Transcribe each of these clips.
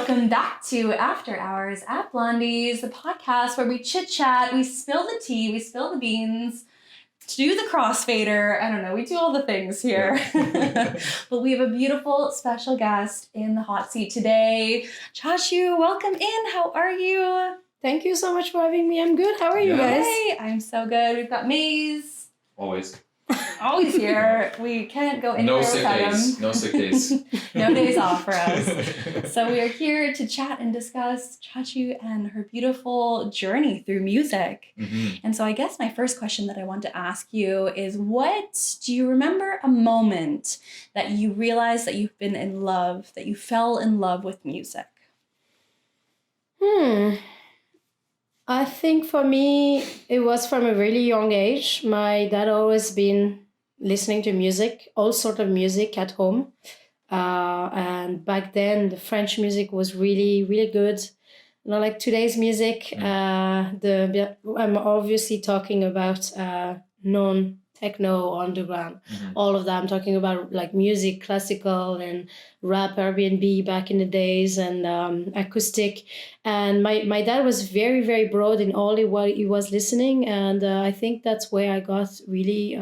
welcome back to After Hours at Blondie's, the podcast where we chit-chat, we spill the tea, we spill the beans, do the crossfader, I don't know, we do all the things here. But we have a beautiful special guest in the hot seat today. Chachøu, welcome in. How are you? Thank you so much for having me. I'm good. How are you guys? Hey, I'm so good. We've got Mazen. Always here. We can't go anywhere without him. No sick days. No days off for us. So we are here to chat and discuss Chachøu and her beautiful journey through music. Mm-hmm. And so I guess my first question that I want to ask you is, do you remember a moment that you realized that you've been in love, that you fell in love with music? I think for me, it was from a really young age. My dad always been listening to music, all sort of music at home. And back then, the French music was really, really good. Not like today's music. I'm obviously talking about non-techno, underground, all of that. I'm talking about like music, classical and rap, Airbnb back in the days, and acoustic. And my dad was very, very broad in all what he was listening. And I think that's where I got really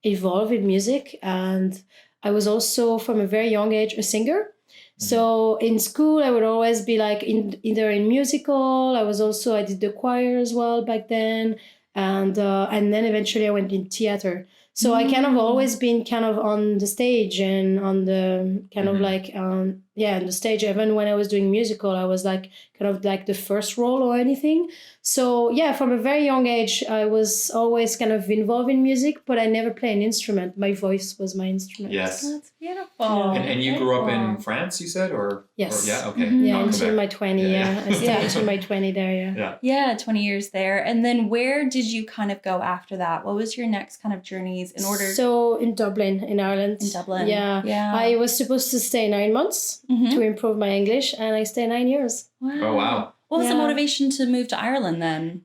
involved in music. And I was also, from a very young age, a singer. So in school, I would always be like either in musical. I did the choir as well back then. And then eventually I went in theater. So I kind of always been kind of on the stage and on the kind of like, on the stage. Even when I was doing musical, I was like kind of like the first role or anything. So yeah, from a very young age, I was always kind of involved in music, but I never played an instrument. My voice was my instrument. Yes. That's beautiful. Yeah. And you grew up in France, you said? Yes. Yeah, okay. Yeah, Not until Quebec. my 20, I stayed until my 20 there, Yeah, 20 years there. And then where did you kind of go after that? What was your next kind of journeys in order? So in Dublin, in Ireland. In Dublin. Yeah. I was supposed to stay 9 months to improve my English, and I stayed 9 years. Wow. Oh, wow. What was the motivation to move to Ireland then?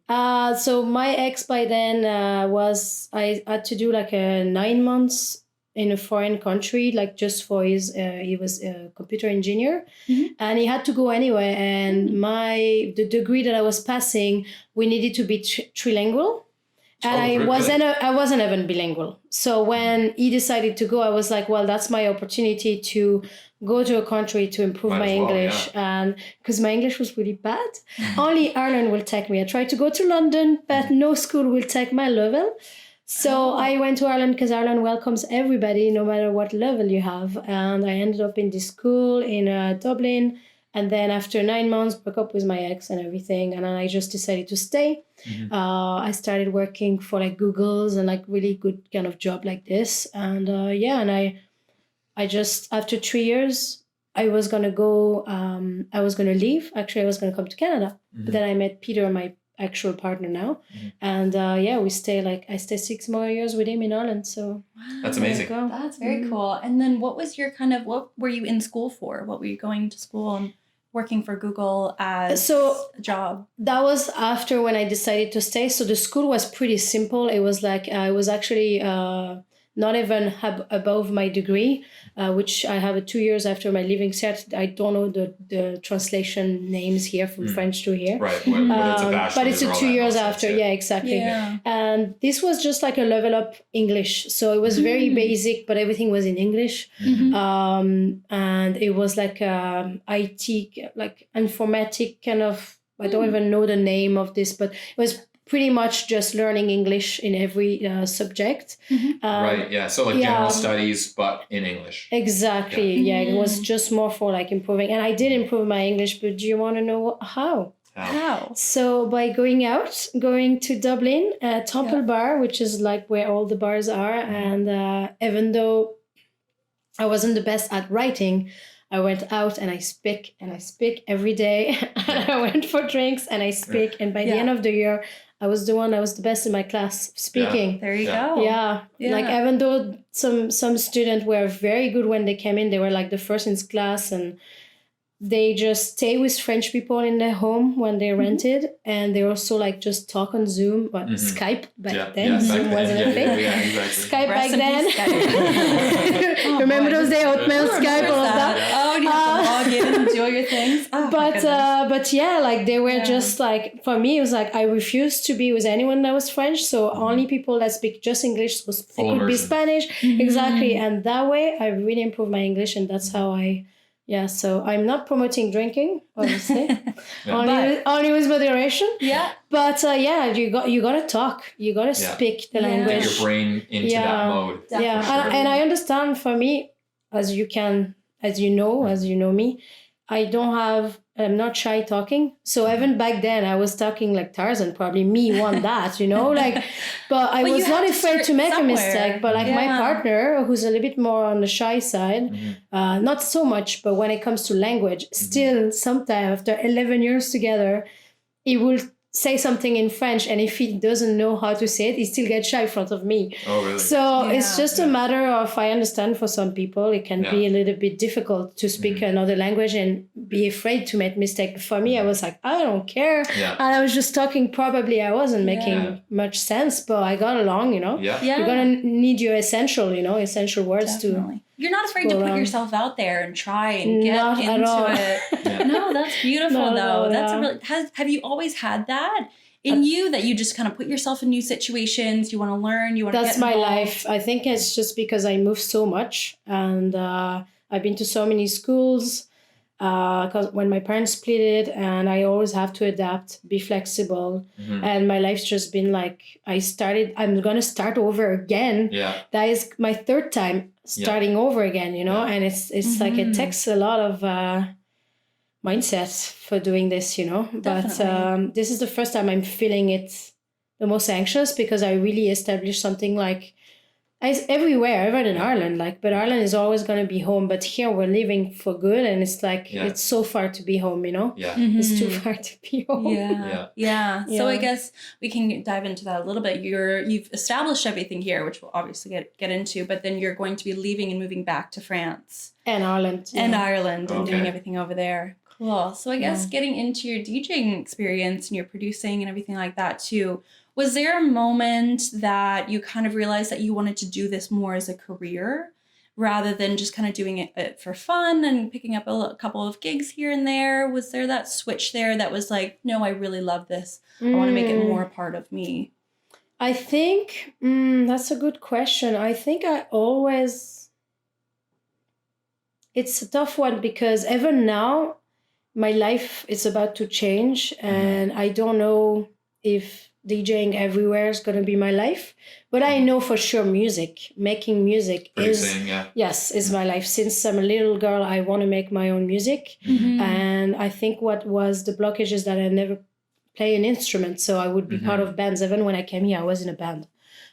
So my ex by then I had to do like 9 months in a foreign country, like just for he was a computer engineer, and he had to go anyway. And the degree that I was passing, we needed to be trilingual. And I wasn't even bilingual. So when he decided to go, I was like, well, that's my opportunity to go to a country to improve my English. And because my English was really bad, only Ireland will take me. I tried to go to London, but no school will take my level. So I went to Ireland because Ireland welcomes everybody, no matter what level you have. And I ended up in this school in Dublin. And then after 9 months, broke up with my ex and everything. And then I just decided to stay. I started working for like Google's and like really good kind of job like this. And and I just, after 3 years, I was going to leave. Actually, I was going to come to Canada. But then I met Peter, my actual partner now. And I stay 6 more years with him in Ireland. So that's amazing. That's very cool. And then what were you in school for? What were you going to school and working for Google as a job? That was after when I decided to stay. So the school was pretty simple. It was like, I was actually not even above my degree, which I have 2 years after my leaving cert. I don't know the translation names here from French to here. Right, when it's a bachelor. But it's 2 years after, exactly. Yeah. And this was just like a level up English. So it was very basic, but everything was in English. And it was like IT, like informatic kind of, I don't even know the name of this, but it was pretty much just learning English in every subject. Right, yeah. So like general studies, but in English. Exactly, It was just more for like improving. And I did improve my English, but do you want to know how? How? So by going to Dublin, Temple Bar, which is like where all the bars are. And even though I wasn't the best at writing, I went out and I speak every day. And I went for drinks and I speak. And by the end of the year, I was the best in my class speaking. Yeah. There you go. Yeah. Like even though some students were very good when they came in, they were like the first in class, and they just stay with French people in their home when they rented, and they also like just talk on Zoom, but Skype back then. Zoom wasn't a thing. Yeah, exactly. Skype back then. Remember those days, Hotmail, Skype, all of that. Oh, you have to log in and do all your things. Oh, but yeah, like they were just like, for me, it was like I refused to be with anyone that was French. So only people that speak just English could be Spanish. Exactly. And that way I really improved my English, and that's how so I'm not promoting drinking, obviously. Only with moderation. Yeah. But you gotta talk. You gotta speak the language. Get your brain into that mode. Yeah. Sure. And I understand, for me, as you know me, I'm not shy talking. So even back then I was talking like Tarzan, probably me won that, like, but I was not afraid to make a mistake. But like my partner, who's a little bit more on the shy side, not so much, but when it comes to language, still sometimes after 11 years together, he will say something in French, and if he doesn't know how to say it, he still gets shy in front of me. Oh, really? So it's just a matter of, I understand for some people it can be a little bit difficult to speak another language and be afraid to make mistakes. For me, I was like, I don't care. Yeah. And I was just talking, probably I wasn't making much sense, but I got along, Yeah. You're going to need your essential words to... You're not afraid to put yourself out there and try and get into it. No, that's beautiful though. That's a really, have you always had that in you, that you just kind of put yourself in new situations, you want to learn, you want to get involved? That's my life. I think it's just because I moved so much, and I've been to so many schools, because when my parents split it, and I always have to adapt, be flexible. And my life's just been like, I'm going to start over again. Yeah. That is my third time starting over again, and it's like, it takes a lot of mindset for doing this, but this is the first time I'm feeling it the most anxious, because I really established something like everywhere, even in Ireland, but Ireland is always going to be home, but here we're living for good, and it's like it's so far to be home, it's too far to be home. So I guess we can dive into that a little bit. You've established everything here, which we'll obviously get into, but then you're going to be leaving and moving back to France and Ireland and doing everything over there. Cool. So I guess getting into your DJing experience and your producing and everything like that too, was there a moment that you kind of realized that you wanted to do this more as a career rather than just kind of doing it for fun and picking up a couple of gigs here and there? Was there that switch there that was like, no, I really love this. I want to make it more a part of me? I think that's a good question. I think it's a tough one, because even now my life is about to change, and I don't know if DJing everywhere is going to be my life, but I know for sure making music is my life. Since I'm a little girl, I want to make my own music. And I think what was the blockage is that I never play an instrument, so I would be part of bands. Even when I came here, I was in a band.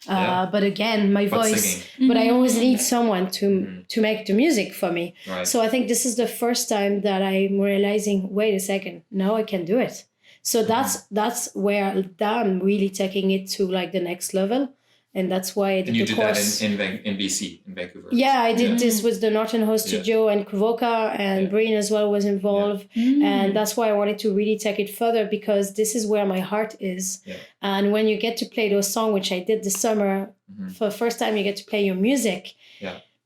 But again, my voice, but I always need someone to make the music for me. Right. So I think this is the first time that I'm realizing, wait a second, now I can do it. So that's where I'm really taking it to like the next level. And that's why I did the course. And you did that in BC, in Vancouver. Yeah, I did this with the Northern Host Studio, and Kuvoka, and Breen as well was involved. And that's why I wanted to really take it further, because this is where my heart is. And when you get to play those songs, which I did this summer, for the first time you get to play your music.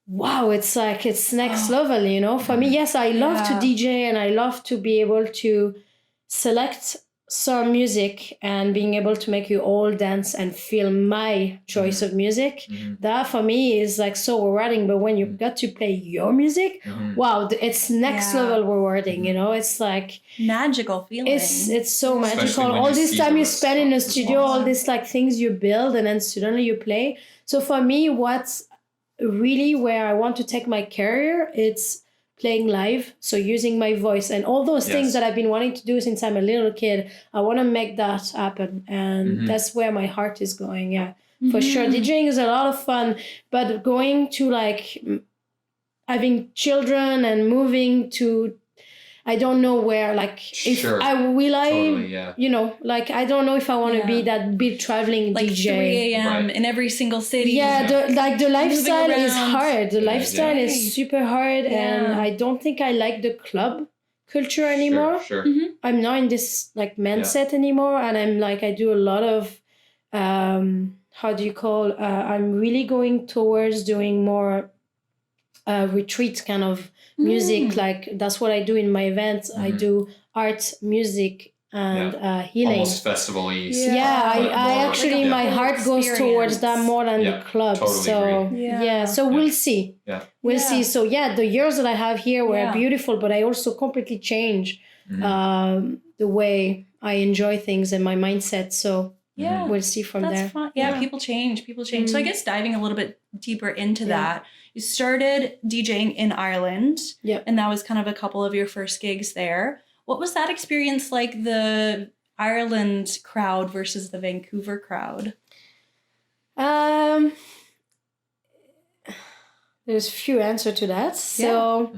Wow, it's like, it's next level, For me, yes, I love to DJ, and I love to be able to select some music and being able to make you all dance and feel my choice of music. That for me is like so rewarding. But when you got to play your music, wow, it's next level rewarding, It's like magical feeling. It's so magical. All this time you spend in a studio, all these like things you build, and then suddenly you play. So for me, what's really where I want to take my career, it's playing live, so using my voice and all those things that I've been wanting to do since I'm a little kid. I want to make that happen, and that's where my heart is going. For sure. DJing is a lot of fun, but going to like having children and moving to, I don't know where, like, if I will, like, I don't know if I want to be that big traveling like DJ. 3 a.m. in every single city. The lifestyle is hard. The lifestyle is super hard, and I don't think I like the club culture anymore. Sure. I'm not in this like mindset anymore, and I'm like I do a lot of how do you call? I'm really going towards doing more retreat kind of music. Like that's what I do in my events. I do art, music, and healing. Almost festival-y. I actually my heart goes towards that more than the club. Totally so agree. so we'll see. We'll see. So the years that I have here were beautiful, but I also completely changed the way I enjoy things and my mindset. So we'll see from there. Fun. Yeah, people change. So I guess diving a little bit deeper into that, you started DJing in Ireland, and that was kind of a couple of your first gigs there. What was that experience like, the Ireland crowd versus the Vancouver crowd? There's a few answers to that. So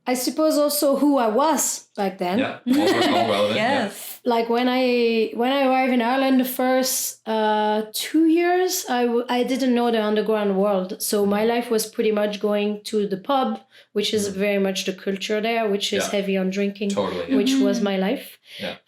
I suppose also who I was back then. Yeah, all relevant. Yes. Like when I arrived in Ireland the first 2 years, I didn't know the underground world. So my life was pretty much going to the pub, which is very much the culture there, which is heavy on drinking, which was my life.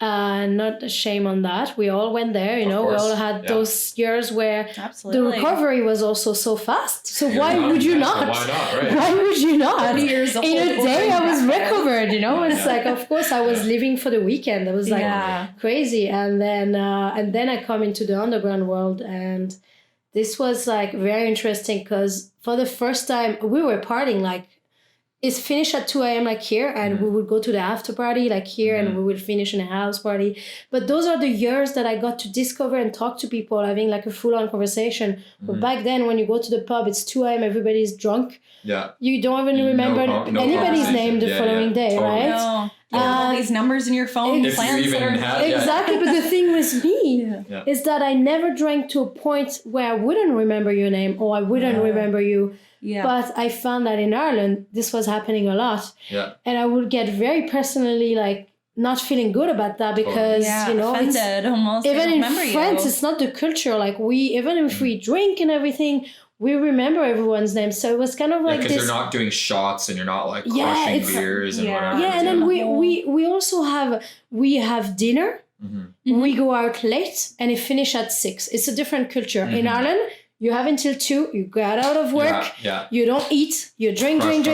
Not a shame on that. We all went there, you know, we all had those years where the recovery was also so fast. So why would you not? Why not, right? Why would you not? 30 years old. In a day I was recovered, you know? It's like, of course I was living for the weekend. It was like crazy. And then I come into the underground world, and this was like very interesting because for the first time we were partying like it's finished at 2 a.m. like here, and we would go to the after party like here, and we would finish in a house party. But those are the years that I got to discover and talk to people, having like a full-on conversation. But back then, when you go to the pub, it's 2 a.m., everybody's drunk. Yeah. You don't even remember anybody's name the following day, right? No. You have all these numbers in your phone. If you even had, exactly, but the thing with me is that I never drank to a point where I wouldn't remember your name or I wouldn't remember you. Yeah. But I found that in Ireland, this was happening a lot. Yeah. And I would get very personally like not feeling good about that because, you know, offended almost. Even in France, it's not the culture. Like even if we drink and everything, we remember everyone's name. So it was kind of like this. Because you're not doing shots and you're not like crushing beers and whatever. Yeah, and then we also have dinner. Mm-hmm. We go out late and it finish at 6. It's a different culture. In Ireland, you have until 2, you get out of work, you don't eat, you drink, and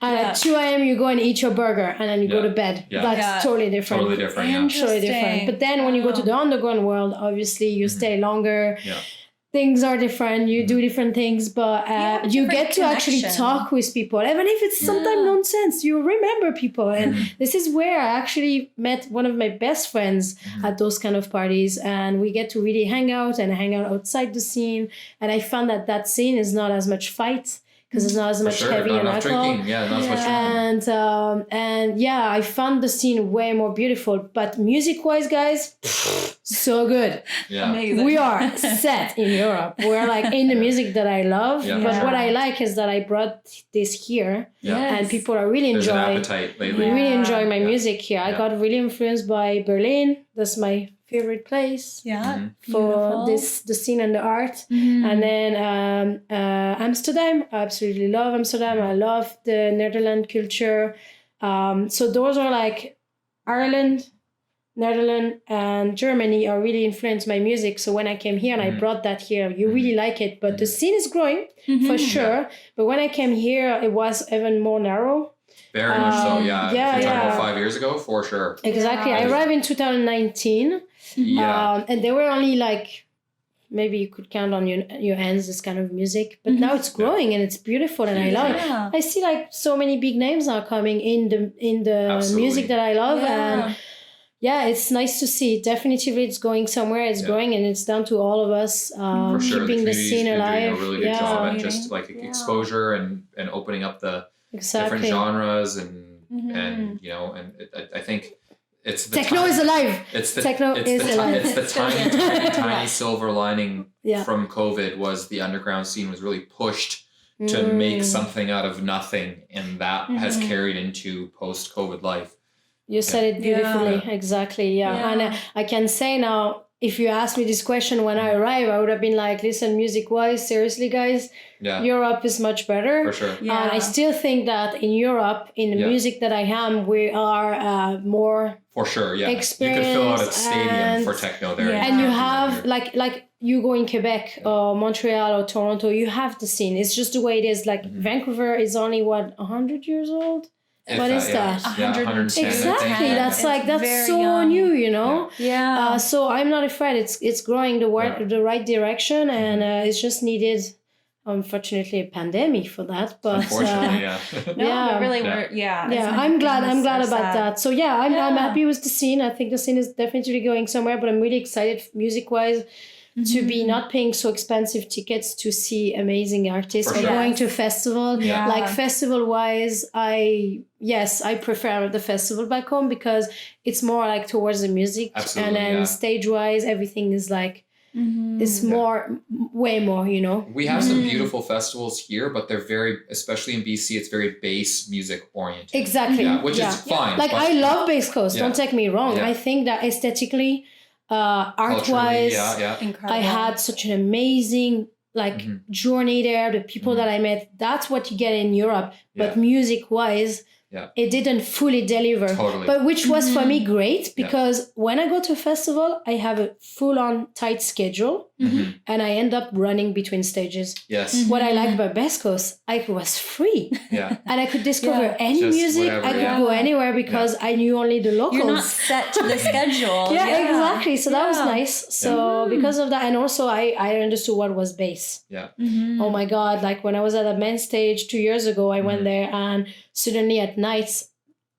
at 2 a.m. you go and eat your burger and then you go to bed. That's totally different. Totally different, Totally different. But then when you go to the underground world, obviously you stay longer. Yeah. Things are different, you do different things, but you get to actually talk with people. Even if it's sometimes nonsense, you remember people. And this is where I actually met one of my best friends at those kind of parties. And we get to really hang out outside the scene. And I found that scene is not as much fight, because it's not as much heavy and alcohol. Not as much drinking. And I found the scene way more beautiful. But music-wise, guys, so good. Yeah. Amazing. We are set in Europe. We're like in the music that I love. Yeah. But what I like is that I brought this here. Yeah. And people are really enjoying. There's an appetite lately. Really enjoying my music here. I got really influenced by Berlin. That's my favorite place for the scene and the art. And then Amsterdam. I absolutely love Amsterdam. I love the Netherlands culture. So those are like Ireland, Netherlands, and Germany are really influenced my music. So when I came here and I brought that here, you really like it. But the scene is growing for sure. But when I came here, it was even more narrow. Very much so, yeah. If you're talking about 5 years ago, for sure. Exactly. I arrived in 2019. Yeah. And they were only like, maybe you could count on your hands this kind of music. But now it's growing and it's beautiful and I love it. I see like so many big names are coming in the music that I love. And it's nice to see. Definitively it's going somewhere. It's growing, and it's down to all of us keeping the scene alive. Doing a really good job at just like exposure and opening up the different genres and you know, and I think it's the techno is alive. It's the techno is alive. It's the tiny silver lining from COVID was the underground scene was really pushed to make something out of nothing, and that has carried into post-COVID life. You said it beautifully. Exactly. Yeah. And I can say now, if you asked me this question when I arrived, I would have been like, listen, music-wise, seriously, guys, Europe is much better. For sure. Yeah. And I still think that in Europe, in the music that I am, we are more for sure, experienced. You could fill out a stadium for techno there. Yeah. And you have, like you go in Quebec or Montreal or Toronto, you have the scene. It's just the way it is. Like Vancouver is only, 100 years old? What is that? 110. Exactly. That's so young. new, you know? Yeah. So I'm not afraid. It's growing the right direction, and it's just needed, unfortunately, a pandemic for that. But unfortunately, but really, I'm glad about that. So I'm happy with the scene. I think the scene is definitely going somewhere, but I'm really excited music-wise to be not paying so expensive tickets to see amazing artists or going to a festival. Yeah. Like festival-wise, I prefer the festival back home because it's more like towards the music. Absolutely, and then stage-wise, everything is like, it's way more, you know. We have some beautiful festivals here, but they're very, especially in BC, it's very bass music oriented. Exactly. Yeah, which is fine. Like I love Bass Coast, don't take me wrong. I think that aesthetically, art-wise, incredible. I had such an amazing journey there. The people that I met, that's what you get in Europe. But music-wise, it didn't fully deliver. Totally. But which was for me great because when I go to a festival, I have a full-on tight schedule and I end up running between stages. Yes. What I like about Bass Coast, I was free. Yeah. And I could discover any Just music. whatever, I could go anywhere because I knew only the locals. You're not set to the schedule. Exactly. So that was nice. So because of that, and also I understood what was bass. Yeah. Oh my God. Like when I was at a main stage 2 years ago, I went there and suddenly at nights,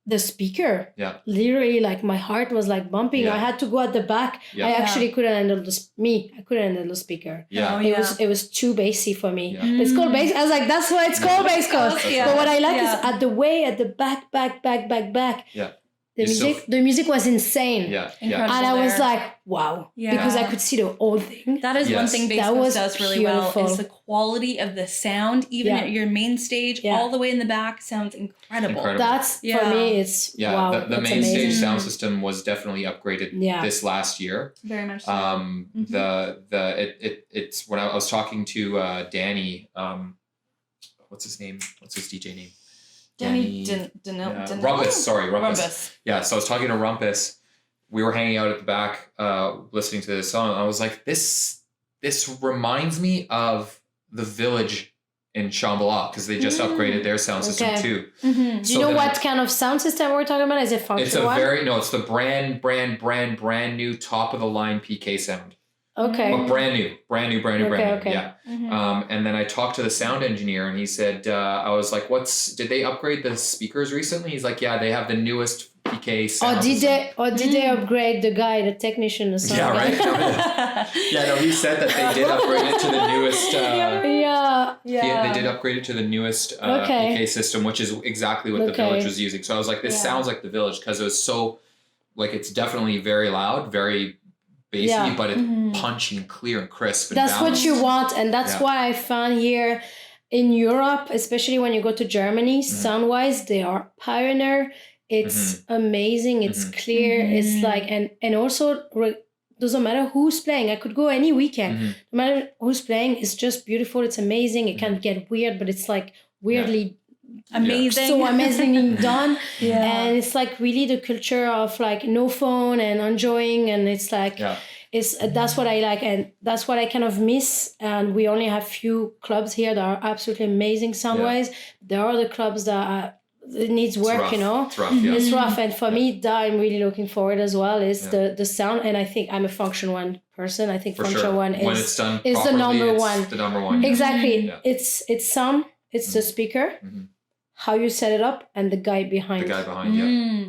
the speaker, literally like my heart was like bumping. Yeah. I had to go at the back. I actually couldn't handle I couldn't handle the speaker. Yeah. It was too bassy for me. Yeah. It's called bass. I was like, that's why it's called Bass Coast. But what I like is at the back. Yeah. The music was insane. Yeah. Incredible. And I was like, wow. Yeah. Because I could see the whole thing. That is one thing Bass That Coast was does really beautiful. well is the quality of the sound, even at your main stage, all the way in the back, sounds incredible. That's for me, it's wow. The main stage sound system was definitely upgraded this last year. Very much so. It's when I was talking to Danny, what's his name? What's his DJ name? Danny Rumpus, sorry, Rumpus. Yeah, so I was talking to Rumpus. We were hanging out at the back, listening to this song. I was like, this reminds me of the Village in Shambhala because they just upgraded their sound system too. Do you know what kind of sound system we're talking about? Is it functional? It's the brand new top of the line PK sound. Okay. But brand new. Okay. Yeah. And then I talked to the sound engineer and he said, I was like, did they upgrade the speakers recently? He's like, yeah, they have the newest PK sound system. Did they upgrade the guy, the technician or something? Yeah, right? He said that they did upgrade it to the newest. They did upgrade it to the newest PK system, which is exactly what the Village was using. So I was like, this sounds like the Village because it was so, like, it's definitely very loud, very bassy, but it's punchy and clear and crisp. And that's balanced. What you want, and that's why I found here in Europe, especially when you go to Germany, sound-wise, they are pioneer. It's amazing. It's clear. It's like, and also doesn't matter who's playing. I could go any weekend. No matter who's playing, it's just beautiful. It's amazing. It can get weird, but it's like weirdly amazing. So amazingly done. And it's like really the culture of like no phone and enjoying, and it's like that's what I like, and that's what I kind of miss. And we only have few clubs here that are absolutely amazing sound wise. There are the clubs that it needs work, you know. It's rough, It's rough, and for me, that I'm really looking forward as well is the sound. And I think I'm a Function One person. I think Function One when it's done is the number one. The number one. Exactly. It's sound. It's the speaker. How you set it up, and the guy behind.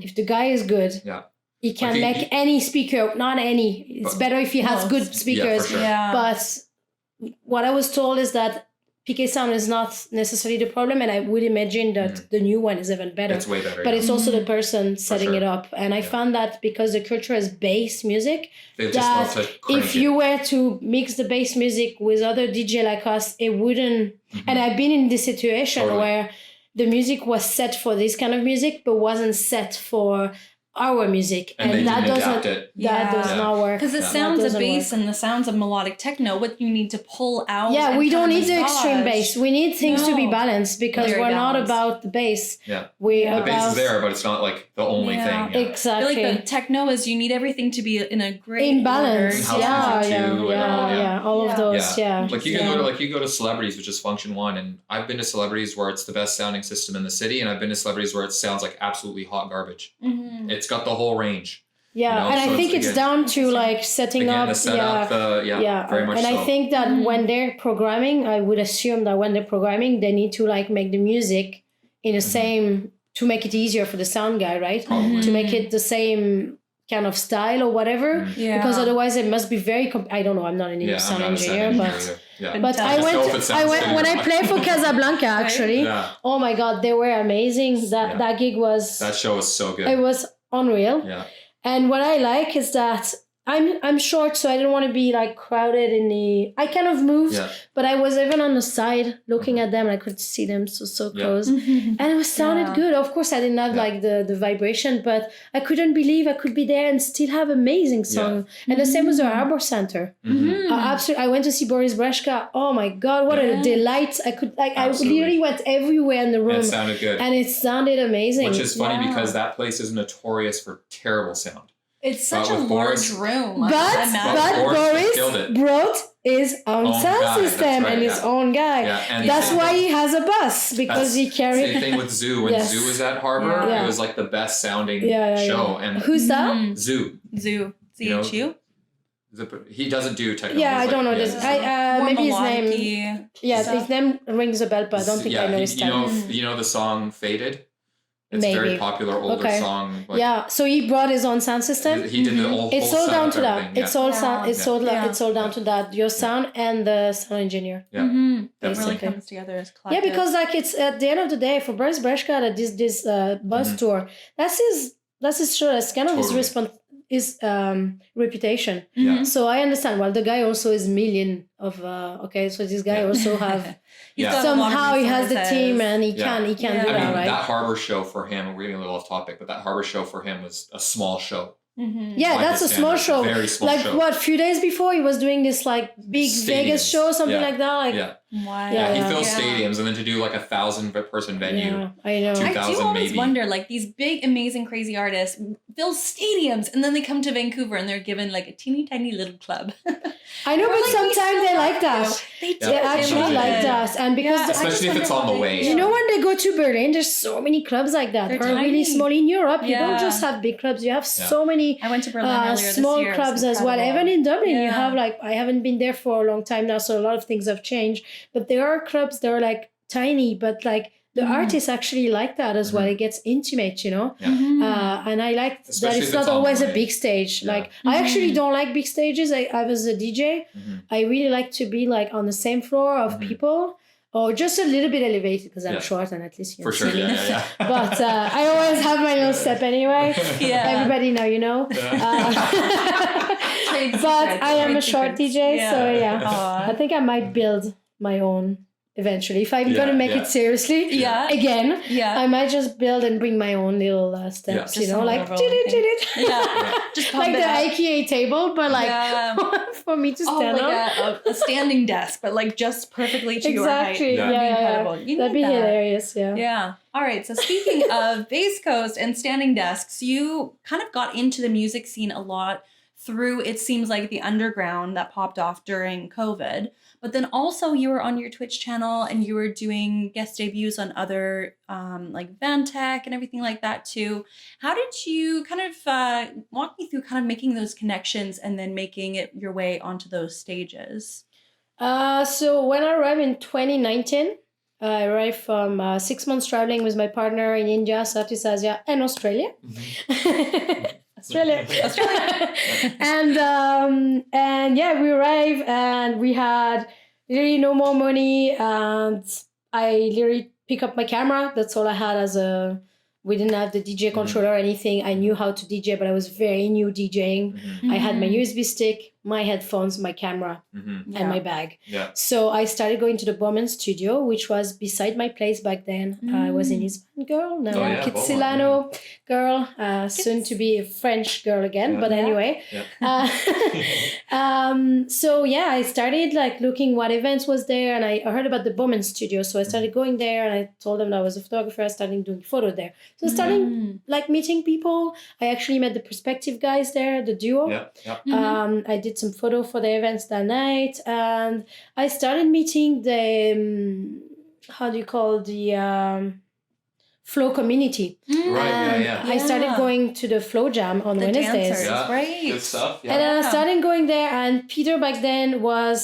If the guy is good, he can make any speaker, not any. It's better if he has good speakers. But what I was told is that PK sound is not necessarily the problem, and I would imagine that the new one is even better. It's way better. But it's also the person setting it up, and I found that because the culture is bass music, that if you were to mix the bass music with other DJ like us, it wouldn't. And I've been in this situation where the music was set for this kind of music, but wasn't set for our music, and that doesn't does not work because the sounds of bass and the sounds of melodic techno. What you need to pull out. Yeah, we don't need the extreme bass. We need things to be balanced because we're not about the bass. Yeah, the bass is there, but it's not like the only thing. Yeah. Exactly. I feel like the techno is you need everything to be in a great balance. order. All of those. Yeah. Like you can go to celebrities, which is function one, and I've been to celebrities where it's the best sounding system in the city, and I've been to celebrities where it sounds like absolutely hot garbage. Mm-hmm. It's got the whole range. Yeah, and I think it's down to like setting up. The setup, very much and so. I think that when they're programming, I would assume that when they're programming, they need to like make the music in the same, to make it easier for the sound guy, right? Probably. To make it the same kind of style or whatever. Yeah. Because otherwise it must be very, I don't know, I'm not a sound engineer, but... Yeah. But I went when I played for Casablanca actually. Oh my God, they were amazing. That gig was... That show was so good. It was unreal. Yeah. And what I like is that I'm short, so I didn't want to be like crowded in the... I kind of moved, but I was even on the side looking at them and I could see them so close. And it sounded good. Of course, I didn't have like the vibration, but I couldn't believe I could be there and still have amazing song. And the same with the Harbor Center. Absolutely. I went to see Boris Brejcha. Oh my God, what a delight. I could like, I literally went everywhere in the room. And it sounded good. And it sounded amazing. Which is funny because that place is notorious for terrible sound. It's such a large room. But Boris brought his own sound system and his own guy. Yeah, that's why he has a bus, because he carried... Same thing with Zoo. When Zoo was at Harbor, it was like the best sounding show. And who's that? Zoo. ZHU? He doesn't do techno. Yeah, I don't know this. Maybe his name... his name rings a bell, but I don't think I know his name. You know the song Faded? It's a very popular older song. Like, so he brought his own sound system. He did the whole It's all down to that. It's all it's all down to that. Your sound and the sound engineer. Yeah, it really comes together as collective. Yeah, because like it's at the end of the day for Boris Brejcha that this bus tour. That's his show. That's kind of his reputation. So I understand. Well, the guy also is million of so this guy also have somehow he has the team and he can do that, right? That Harbor show for him, we're getting a little off topic, but that Harbor show for him was a small show. Yeah, that's a small show. Very small like show. What, a few days before he was doing this like big Vegas show, something like that. Like, he fills stadiums, and then to do like 1,000-person venue. Yeah, I know. I do always wonder, like these big, amazing, crazy artists fill stadiums, and then they come to Vancouver and they're given like a teeny tiny little club. I know, but sometimes they like that. They actually like that, and because especially if it's on the way. You know, when they go to Berlin, there's so many clubs like that. They're really small. In Europe, you don't just have big clubs. You have so many. I went to Berlin earlier this small year. clubs as well. Even in Dublin, you have like, I haven't been there for a long time now, so a lot of things have changed. But there are clubs that are like tiny, but like the artists actually like that as well. It gets intimate, you know. And I like that it's not always a big stage. Like I actually don't like big stages. I was a DJ. I really like to be like on the same floor of people. Or just a little bit elevated because I'm short and at least you can see me. But I always have my little step anyway. Everybody know, you know. But I am a short DJ, so I think I might build my own eventually. If I'm gonna make it seriously, again, I might just build and bring my own little steps, you know, like just like the IKEA table, but like for me to stand on. A standing desk, but like just perfectly to your height. Exactly. Incredible. That'd be hilarious. Yeah. All right. So speaking of Bass Coast and standing desks, you kind of got into the music scene a lot through, it seems like, the underground that popped off during COVID. But then also you were on your Twitch channel and you were doing guest debuts on other like Vantek and everything like that too. How did you kind of walk me through kind of making those connections and then making it your way onto those stages? So when I arrived in 2019, I arrived from 6 months traveling with my partner in India, Southeast Asia, and Australia. Australia. And we arrived and we had really no more money, and I literally pick up my camera. That's all I had we didn't have the DJ controller or anything. I knew how to DJ, but I was very new DJing. I had my USB stick, my headphones, my camera, and my bag. Yeah. So I started going to the Bowman studio, which was beside my place back then. I was in Lisbon girl, now Kitsilano girl, soon to be a French girl again. But anyway, so yeah, I started like looking what events was there, and I heard about the Bowman studio. So I started going there, and I told them that I was a photographer. I started doing photo there. So I started like meeting people. I actually met the Perspective guys there, the duo. I did some photo for the events that night, and I started meeting the flow community. I started going to the flow jam on Wednesdays. Right. Good stuff. And then I started going there, and Peter back then was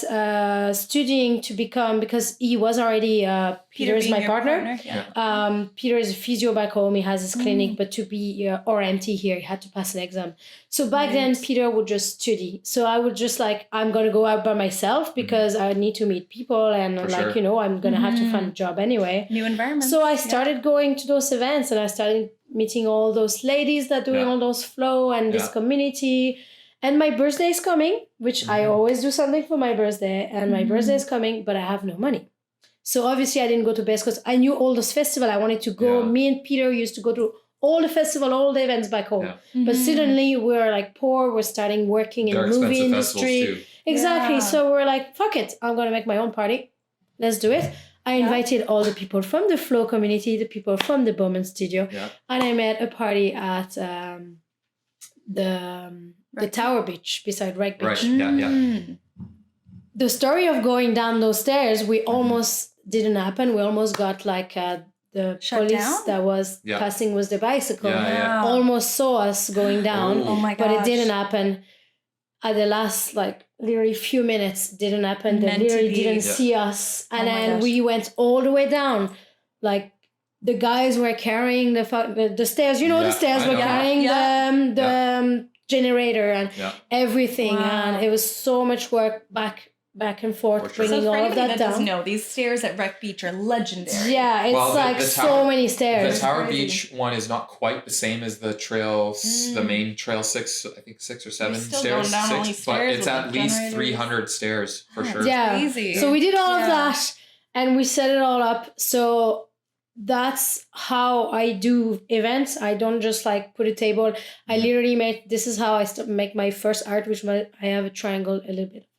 studying to become, because he was already Peter is my partner. Peter is a physio back home. He has his clinic, but to be RMT here, he had to pass an exam. So back then, Peter would just study. So I would just like, I'm going to go out by myself because I need to meet people, and I'm going to have to find a job anyway. New environment. So I started going to those events, and I started meeting all those ladies that doing all those flow and this community. And my birthday is coming, which I always do something for my birthday, and my birthday is coming, but I have no money. So obviously I didn't go to Best because I knew all those festivals. I wanted to go. Me and Peter used to go to all the festival, all the events back home. But suddenly we're like poor. We're starting working in the movie industry. Exactly. So we're like, fuck it. I'm going to make my own party. Let's do it. I invited all the people from the Flow community, the people from the Bowman studio. And I made a party at the Tower Beach beside Wreck Beach. The story of going down those stairs, we almost didn't happen. We almost got like the police that was passing with the bicycle almost saw us going down. Oh my gosh. But it didn't happen. At the last like literally few minutes, didn't happen. They literally didn't see us. And then we went all the way down. Like the guys were carrying the stairs. You know, the stairs were carrying the generator and everything. And it was so much work back and forth, bringing all of that down. No, these stairs at Wreck Beach are legendary. Yeah, it's so many stairs. The Tower Beach one is not quite the same as the trail, the main trail 6, I think 6 or 7 stairs. But it's at least 300 stairs for sure. Yeah, crazy. So we did all of that, and we set it all up. So that's how I do events. I don't just like put a table. I literally this is how I make my first art, which I have a triangle, a little bit.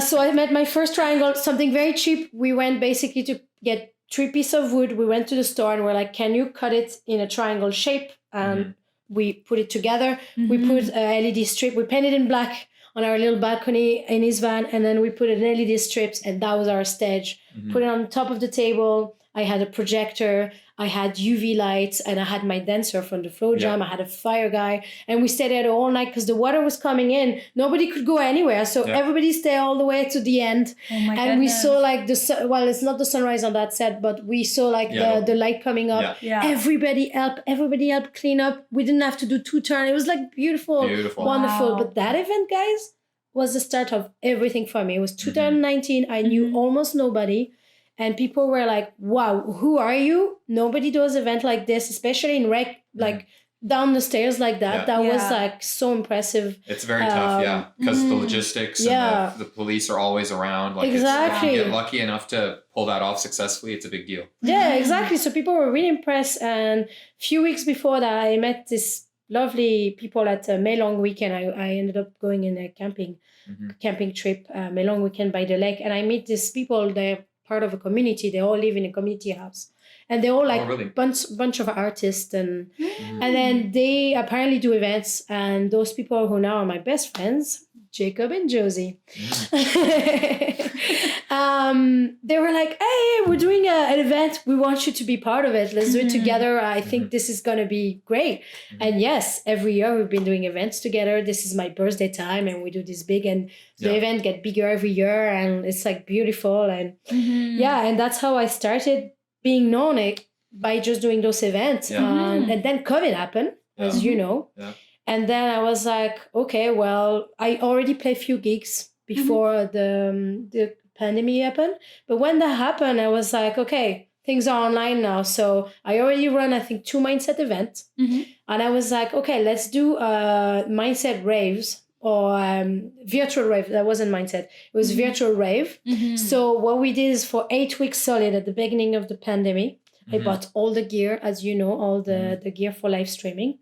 So I made my first triangle, something very cheap. We went basically to get 3 pieces of wood. We went to the store and we're like, can you cut it in a triangle shape? And we put it together. We put a LED strip. We painted in black on our little balcony in his van. And then we put an LED strips, and that was our stage. Put it on top of the table. I had a projector. I had UV lights, and I had my dancer from the Flow Jam. I had a fire guy, and we stayed there all night because the water was coming in. Nobody could go anywhere, so everybody stayed all the way to the end. And we saw like it's not the sunrise on that set, but we saw like the light coming up. Everybody helped clean up. We didn't have to do 2 turns. It was like beautiful. Wonderful. But that event, guys, was the start of everything for me. It was 2019. I knew almost nobody. And people were like, wow, who are you? Nobody does event like this, especially in Rec, like down the stairs like that. That was like so impressive. It's very tough, because the logistics and the police are always around. Like exactly. If you get lucky enough to pull that off successfully, it's a big deal. Yeah, exactly. So people were really impressed. And a few weeks before that, I met this lovely people at May Long Weekend. I ended up going in a camping trip, May Long Weekend by the lake. And I meet these people, they're part of a community. They all live in a community house, and they're all like bunch of artists, and then they apparently do events. And those people who now are my best friends, Jacob and Josie, they were like, hey, we're doing an event. We want you to be part of it. Let's do it together. I think this is going to be great. And yes, every year we've been doing events together. This is my birthday time, and we do this big, and the event get bigger every year, and it's like beautiful. And and that's how I started being known by just doing those events. And then COVID happened, as you know. And then I was like, okay, well, I already played a few gigs before the pandemic happened. But when that happened, I was like, okay, things are online now. So I already run, I think, 2 mindset events. And I was like, okay, let's do mindset raves virtual rave. That wasn't Mindset. It was virtual rave. So what we did is for 8 weeks solid at the beginning of the pandemic, I bought all the gear, as you know, all the gear for live streaming.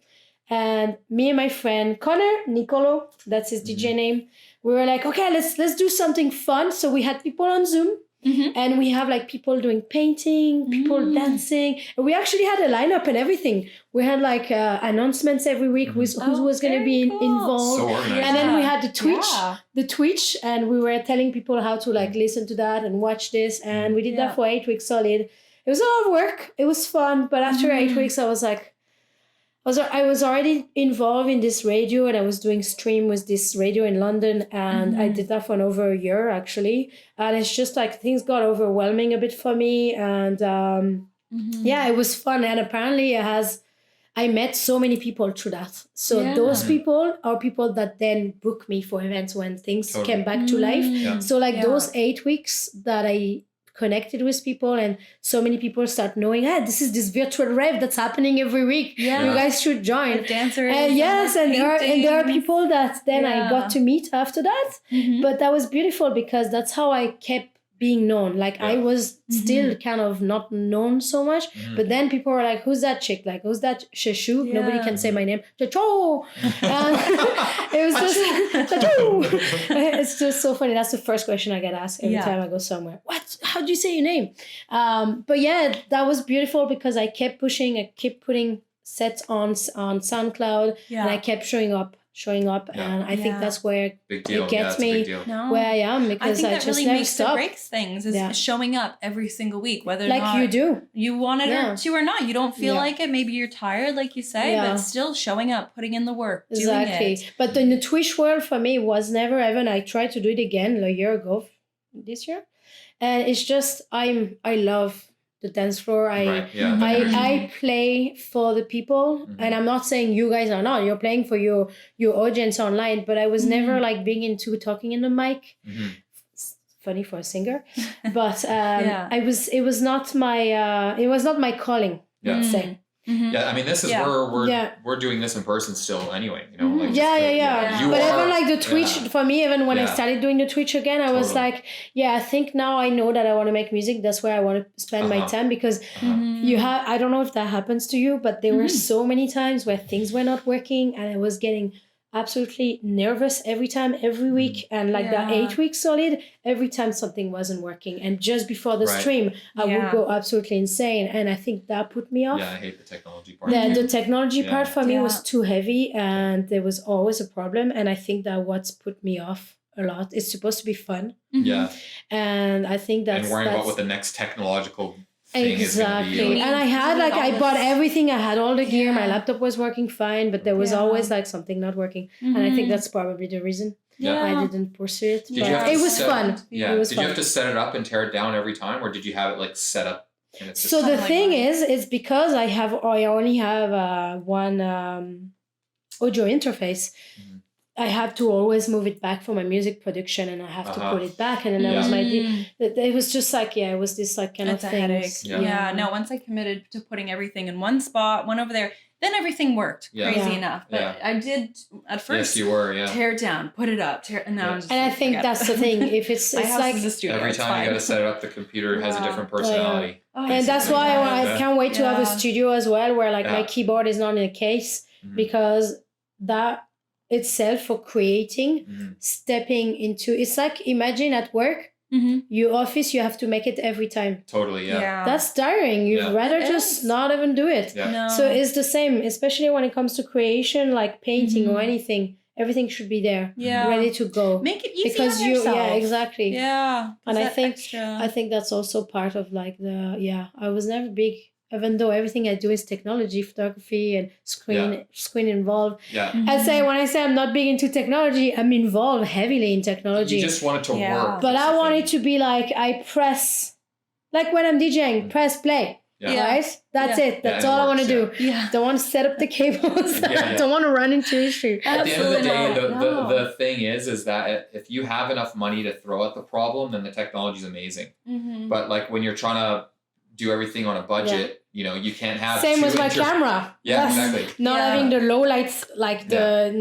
And me and my friend Connor, Nicolo, that's his DJ name, we were like, okay, let's do something fun. So we had people on Zoom. And we have like people doing painting, people dancing. And we actually had a lineup and everything. We had like announcements every week who was going to be involved. So organized. And then we had the Twitch, and we were telling people how to like listen to that and watch this. And we did that for 8 weeks solid. It was a lot of work. It was fun. But after 8 weeks, I was like, I was already involved in this radio, and I was doing stream with this radio in London, and I did that for over a year actually. And it's just like things got overwhelming a bit for me, and it was fun. And apparently I met so many people through that. So those people are people that then book me for events when things came back to life. Yeah. So like those 8 weeks that I connected with people, and so many people start knowing, this is this virtual rave that's happening every week. You guys should join. The dancers. And there are people that then I got to meet after that. But that was beautiful because that's how I kept being known. Like I was still kind of not known so much, but then people were like, who's that chick? Like, who's that Chachøu? Nobody can say my name. Chachøu! It was just, Chachøu! It's just so funny. That's the first question I get asked every time I go somewhere. What? How do you say your name? But yeah, that was beautiful because I kept pushing, I kept putting sets on SoundCloud, and I kept showing up, and I think that's where it gets me where I am, because I just really never stop. Breaks things is showing up every single week, whether like not you do, you wanted to or not. You don't feel like it. Maybe you're tired, like you say, but still showing up, putting in the work, doing it. But in the Twitch world, for me, was never even. I tried to do it again a year ago, this year, and it's just I love the dance floor. I play for the people, and I'm not saying you guys are not. You're playing for your audience online, but I was never like big into talking in the mic. It's funny for a singer, but it was not my calling. Let's say. Yeah, I mean, this is where we're doing this in person still anyway, you know? Like But even like the Twitch, for me, even when I started doing the Twitch again, I was like, I think now I know that I want to make music. That's where I want to spend my time, because I don't know if that happens to you, but there were so many times where things were not working, and I was getting absolutely nervous every time, every week, and like that 8 weeks solid, every time something wasn't working, and just before the stream I would go absolutely insane, and I think that put me off. I hate the technology part. The technology part for me was too heavy, and there was always a problem, and I think that what's put me off a lot. It's supposed to be fun, and I think that's and worrying about what the next technological thing exactly is gonna be, and I had like I bought everything, I had all the gear, my laptop was working fine, but there was always like something not working, and I think that's probably the reason I didn't pursue it. But it was fun. You have to set it up and tear it down every time, or did you have it like set up? And it's so the thing is, it's because I only have one audio interface. I have to always move it back for my music production, and I have to put it back, and then that was my it was just like it was this like kind of thing. No, once I committed to putting everything in one spot, one over there, then everything worked crazy enough. But I did at first tear it down, put it up, and now I'm just and I think that's the thing. If it's like every time you got to set it up, the computer has a different personality. And that's why I can't wait to have a studio as well, where like my keyboard is not in a case, because that itself for creating, stepping into, it's like, imagine at work, your office, you have to make it every time. Totally, That's tiring. You'd rather just not even do it. No. So it's the same, especially when it comes to creation, like painting or anything. Everything should be there, ready to go. Make it easy because on yourself. Exactly. Yeah, and I think that's also part of like I was never big. Even though everything I do is technology, photography, and screen involved. When I say I'm not big into technology, I'm involved heavily in technology. You just want it to work. But I want it to be like, I press, like when I'm DJing, press play. Right? That's it. That's all I want to do. Don't want to set up the cables. Don't want to run into issue. At the end of the day, the thing is that if you have enough money to throw at the problem, then the technology is amazing. But like when you're trying to do everything on a budget, you know, you can't have same with my camera. Yeah, exactly. Not having the low lights, like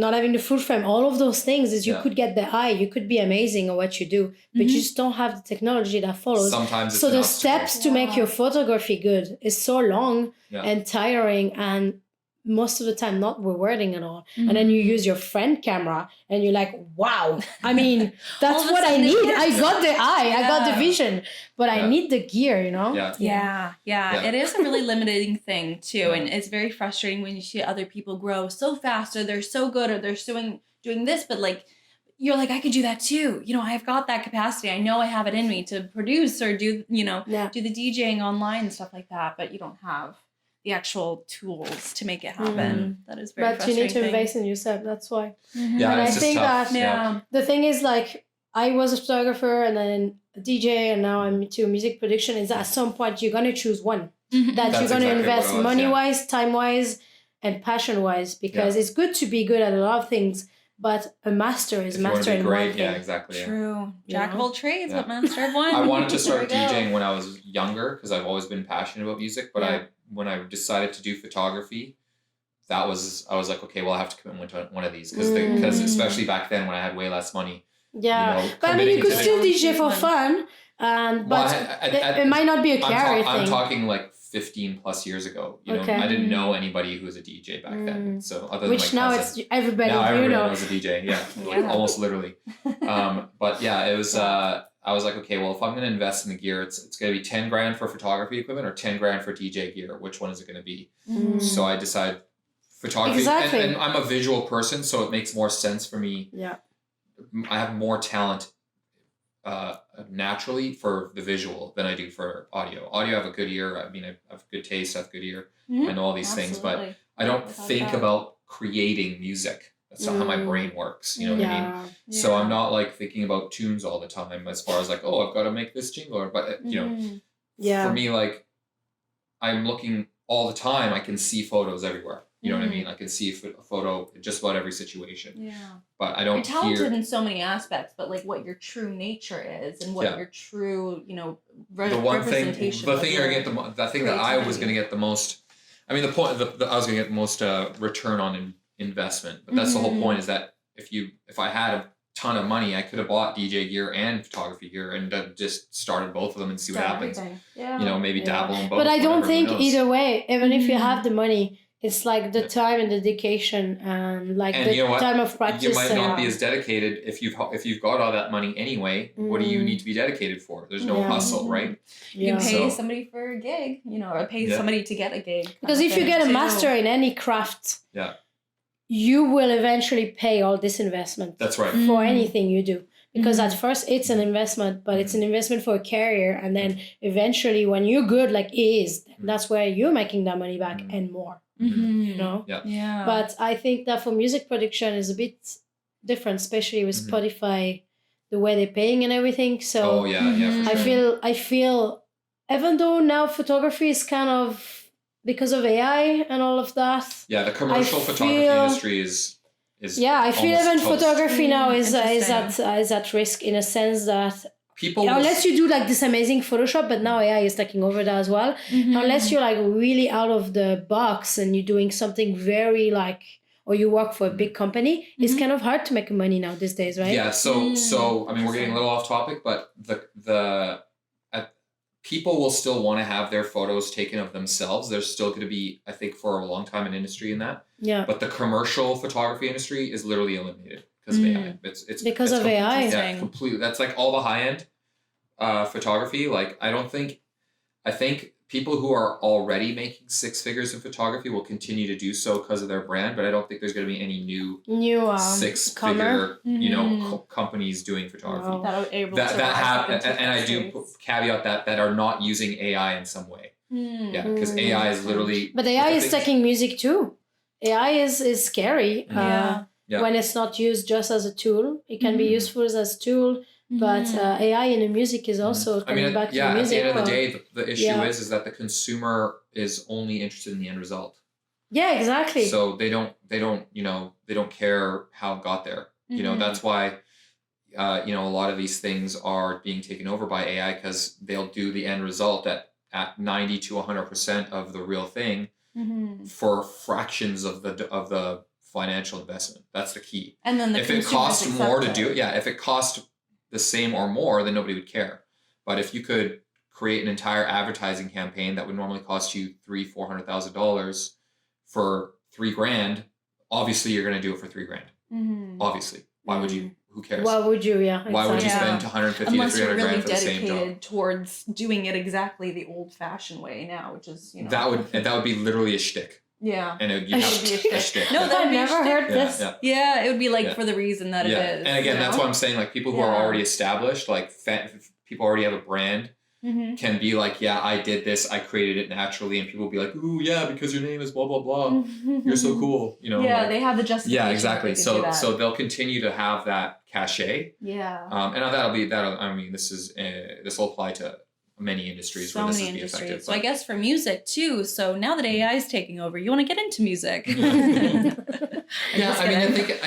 not having the full frame, all of those things is you could get the eye, you could be amazing at what you do, but you just don't have the technology that follows. Sometimes it's so the steps to make your photography good is so long and tiring, and most of the time not rewarding at all. And then you use your friend camera and you're like, wow, I mean, that's what I need. I got the eye, I got the vision, but I need the gear, you know? Yeah. It is a really limiting thing too. And it's very frustrating when you see other people grow so fast, or they're so good, or they're doing this, but like, you're like, I could do that too. You know, I've got that capacity. I know I have it in me to produce or do, you know, do the DJing online and stuff like that, but you don't have the actual tools to make it happen. That is very frustrating. But you need to invest in yourself. That's why. Yeah, and it's I think tough. that the thing is, like, I was a photographer and then a DJ, and now I'm into music production. Is that at some point you're gonna choose one that you're gonna invest money-wise, time-wise, and passion-wise, because it's good to be good at a lot of things. But a master is master in one thing. Yeah, exactly. True. Jack of all trades, but master of one. I wanted to start DJing when I was younger because I've always been passionate about music. But when I decided to do photography, I was like, okay, well, I have to commit to one of these because especially back then when I had way less money. Yeah, you know, but I mean, you could still DJ for fun, but it might not be a career thing. I'm talking like 15 plus years ago. You know, I didn't know anybody who was a DJ back then. So other than which now cousin, it's everybody. Now everybody know. knows a DJ. Yeah, like, almost literally. But yeah, it was. I was like, okay, well, if I'm going to invest in the gear, it's going to be 10 grand for photography equipment or 10 grand for DJ gear. Which one is it going to be? So I decided photography. Exactly. And I'm a visual person, so it makes more sense for me. Yeah. I have more talent naturally for the visual than I do for audio. Audio, I have a good ear. I mean, I have good taste, I have good ear. I know all these things, but I don't think about creating music. That's not how my brain works. You know what I mean? Yeah. So I'm not like thinking about tunes all the time as far as like, oh, I've got to make this jingle. But, you know, for me, like, I'm looking all the time. I can see photos everywhere. You know what I mean? I can see a photo in just about every situation. Yeah. But I don't You're talented in so many aspects, but like what your true nature is and what your true, you know, representation. The thing that I was going to get the most, I mean, I was going to get the most return on investment. But that's the whole point, is that if I had a ton of money, I could have bought DJ gear and photography gear and just started both of them and see what happens. Yeah. You know, maybe dabble in both. But I don't think either way, even if you have the money, it's like the time and dedication and like time of practice. You might not be as dedicated if you've got all that money anyway. What do you need to be dedicated for? There's no hustle, right? You can pay somebody for a gig, you know, or pay somebody to get a gig. Because if you get a master in any craft, you will eventually pay all this investment. That's right. For anything you do. Because at first it's an investment, but it's an investment for a career. And then eventually when you're good, like it is, that's where you're making that money back and more. You know? Yeah. But I think that for music production is a bit different, especially with Spotify, the way they're paying and everything. So for sure. I feel even though now photography is kind of, because of AI and all of that. Yeah, the commercial photography industry is I feel even photography now is at risk, in a sense that unless you do like this amazing Photoshop, but now AI is taking over that as well. Unless you're like really out of the box and you're doing something very like, or you work for a big company, it's kind of hard to make money now these days, right? Yeah. So I mean, we're getting a little off topic, but the people will still want to have their photos taken of themselves. There's still going to be, I think, for a long time, an industry in that. Yeah. But the commercial photography industry is literally eliminated because of AI. It's because of AI. Yeah, completely. That's like all the high end photography. Like I think people who are already making six figures in photography will continue to do so because of their brand. But I don't think there's going to be any new six figure companies doing photography that have and I do caveat that are not using AI in some way. Yeah, because AI is literally. But AI is taking music too. AI is scary. When it's not used just as a tool. It can be useful as a tool. But AI in the music is also coming back to the music. At the end of the day, the issue is that the consumer is only interested in the end result. Yeah, exactly. So they don't care how it got there. You know, that's why, a lot of these things are being taken over by AI because they'll do the end result at at 90 to 100% of the real thing for fractions of the financial investment. That's the key. And then if it cost more to do it, if it cost the same or more, then nobody would care. But if you could create an entire advertising campaign that would normally cost you $300,000-$400,000 for $3,000, obviously you're going to do it for $3,000. Obviously, why would you? Who cares? Why would you? Yeah. Why would you spend 150 Unless to 300 you're really grand for the same job? dedicated towards doing it exactly the old-fashioned way now, which is that would be literally a shtick. Yeah. And it would be a shtick. No, I've never heard this. Yeah, it would be like for the reason that it is. And again, that's what I'm saying. Like people who are already established, like people already have a brand, can be like, yeah, I did this, I created it naturally, and people will be like, ooh, yeah, because your name is blah blah blah, you're so cool, Yeah, like, they have the justification. Yeah, exactly. So they'll continue to have that cachet. Yeah. And I mean, this will apply to many industries where this is be effective. So I guess for music too. So now that AI is taking over, you want to get into music. I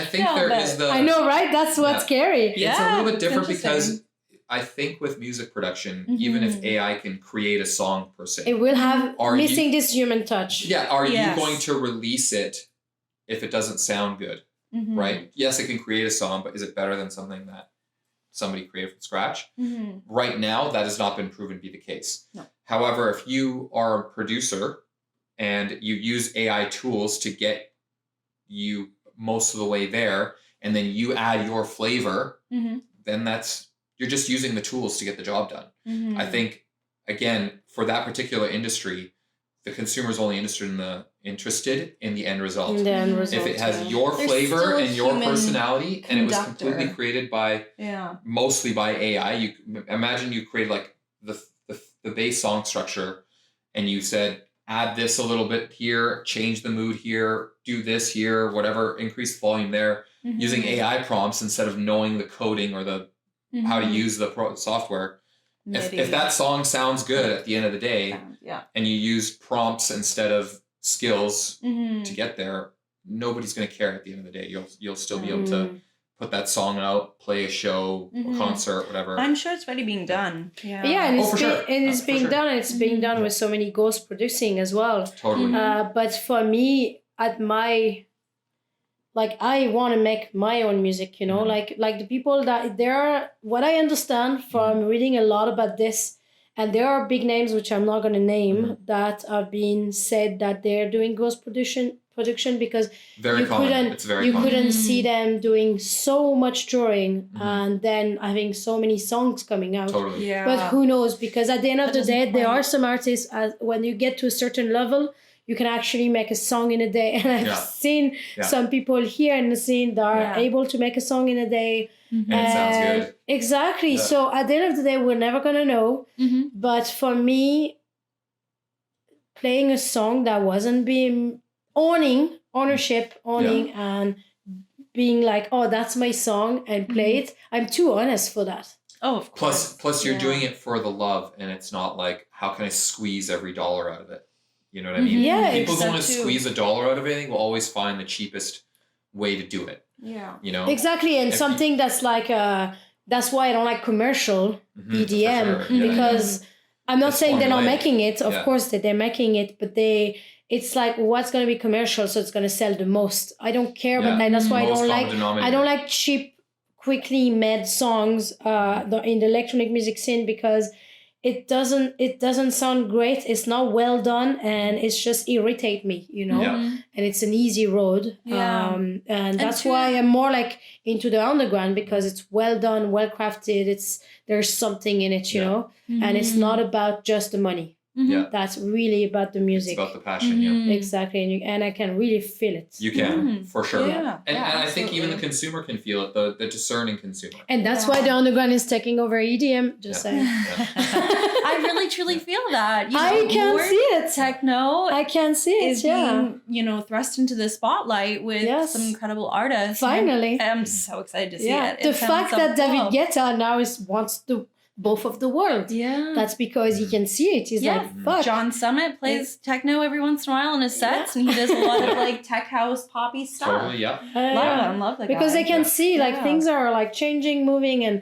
think there is the. I know, right? That's what's scary. Yeah, it's a little bit different because I think with music production, even if AI can create a song per se, it will have this human touch. Yeah. Are you going to release it if it doesn't sound good? Right? Yes, it can create a song, but is it better than something that somebody created from scratch? Right now, that has not been proven to be the case. No. However, if you are a producer and you use AI tools to get you most of the way there, and then you add your flavor, then you're just using the tools to get the job done. I think, again, for that particular industry, the consumer is only interested in the end result. If it has your flavor and your personality, and it was completely created by mostly by AI, you imagine you created like the bass song structure, and you said, add this a little bit here, change the mood here, do this here, whatever, increase the volume there, using AI prompts instead of knowing the coding or the how to use the software. If that song sounds good at the end of the day, and you use prompts instead of skills to get there, nobody's going to care at the end of the day. You'll still be able to put that song out, play a show, a concert, whatever. I'm sure it's already being done. And it's being done, and it's being done with so many ghost producing as well. Totally. But for me, I want to make my own music, like the people that what I understand from reading a lot about this, and there are big names, which I'm not going to name, that have been said that they're doing ghost production because you couldn't see them doing so much touring and then having so many songs coming out. Totally. Yeah. But who knows? Because at the end of the day, there are some artists, when you get to a certain level, you can actually make a song in a day. And I've seen some people here in the scene that are able to make a song in a day. And it sounds good. Exactly. Yeah. So at the end of the day, we're never going to know. But for me, playing a song that wasn't being ownership, and being like, oh, that's my song, and play it, I'm too honest for that. Oh, of course. Plus you're doing it for the love, and it's not like, how can I squeeze every dollar out of it? You know what I mean? Yeah. People who want to squeeze a dollar out of anything will always find the cheapest way to do it. Yeah. Exactly. And something that's like, that's why I don't like commercial EDM, because I'm not saying they're not making it. Of course they're making it, but it's like, what's going to be commercial, so it's going to sell the most. I don't care, but that's why I don't like cheap, quickly made songs in the electronic music scene, because it doesn't sound great. It's not well done, and it's just irritate me, and it's an easy road. And that's why I'm more like into the underground, because it's well done, well crafted. There's something in it, and it's not about just the money. That's really about the music. It's about the passion, Exactly, and I can really feel it. You can, for sure. And I absolutely. think even the consumer can feel it, the discerning consumer. And that's why the underground is taking over EDM, just saying. I really, truly feel that. I can see it. Techno. I can see it, is being, thrust into the spotlight with some incredible artists. Finally. I'm so excited to see it. The fact that David Guetta now wants both of the world. Yeah. That's because he can see it. He's like, fuck. John Summit plays techno every once in a while in his sets, and he does a lot of like tech house poppy stuff. Totally, yeah. Love the guy. Because they can see like things are like changing, moving, and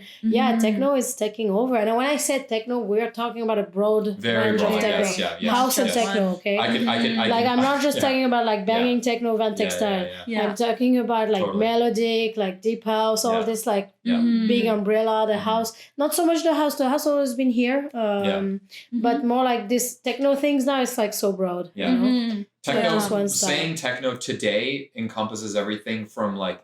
techno is taking over. And when I said techno, we're talking about a broad range of techno. House and techno, okay? I can like I'm not just talking about like banging techno Vantek style. I'm talking about like melodic, like deep house, all this like big umbrella, the house. Not so much the house has always been here. But more like this techno things now, it's like so broad. Yeah. You know? Techno, saying techno today encompasses everything from like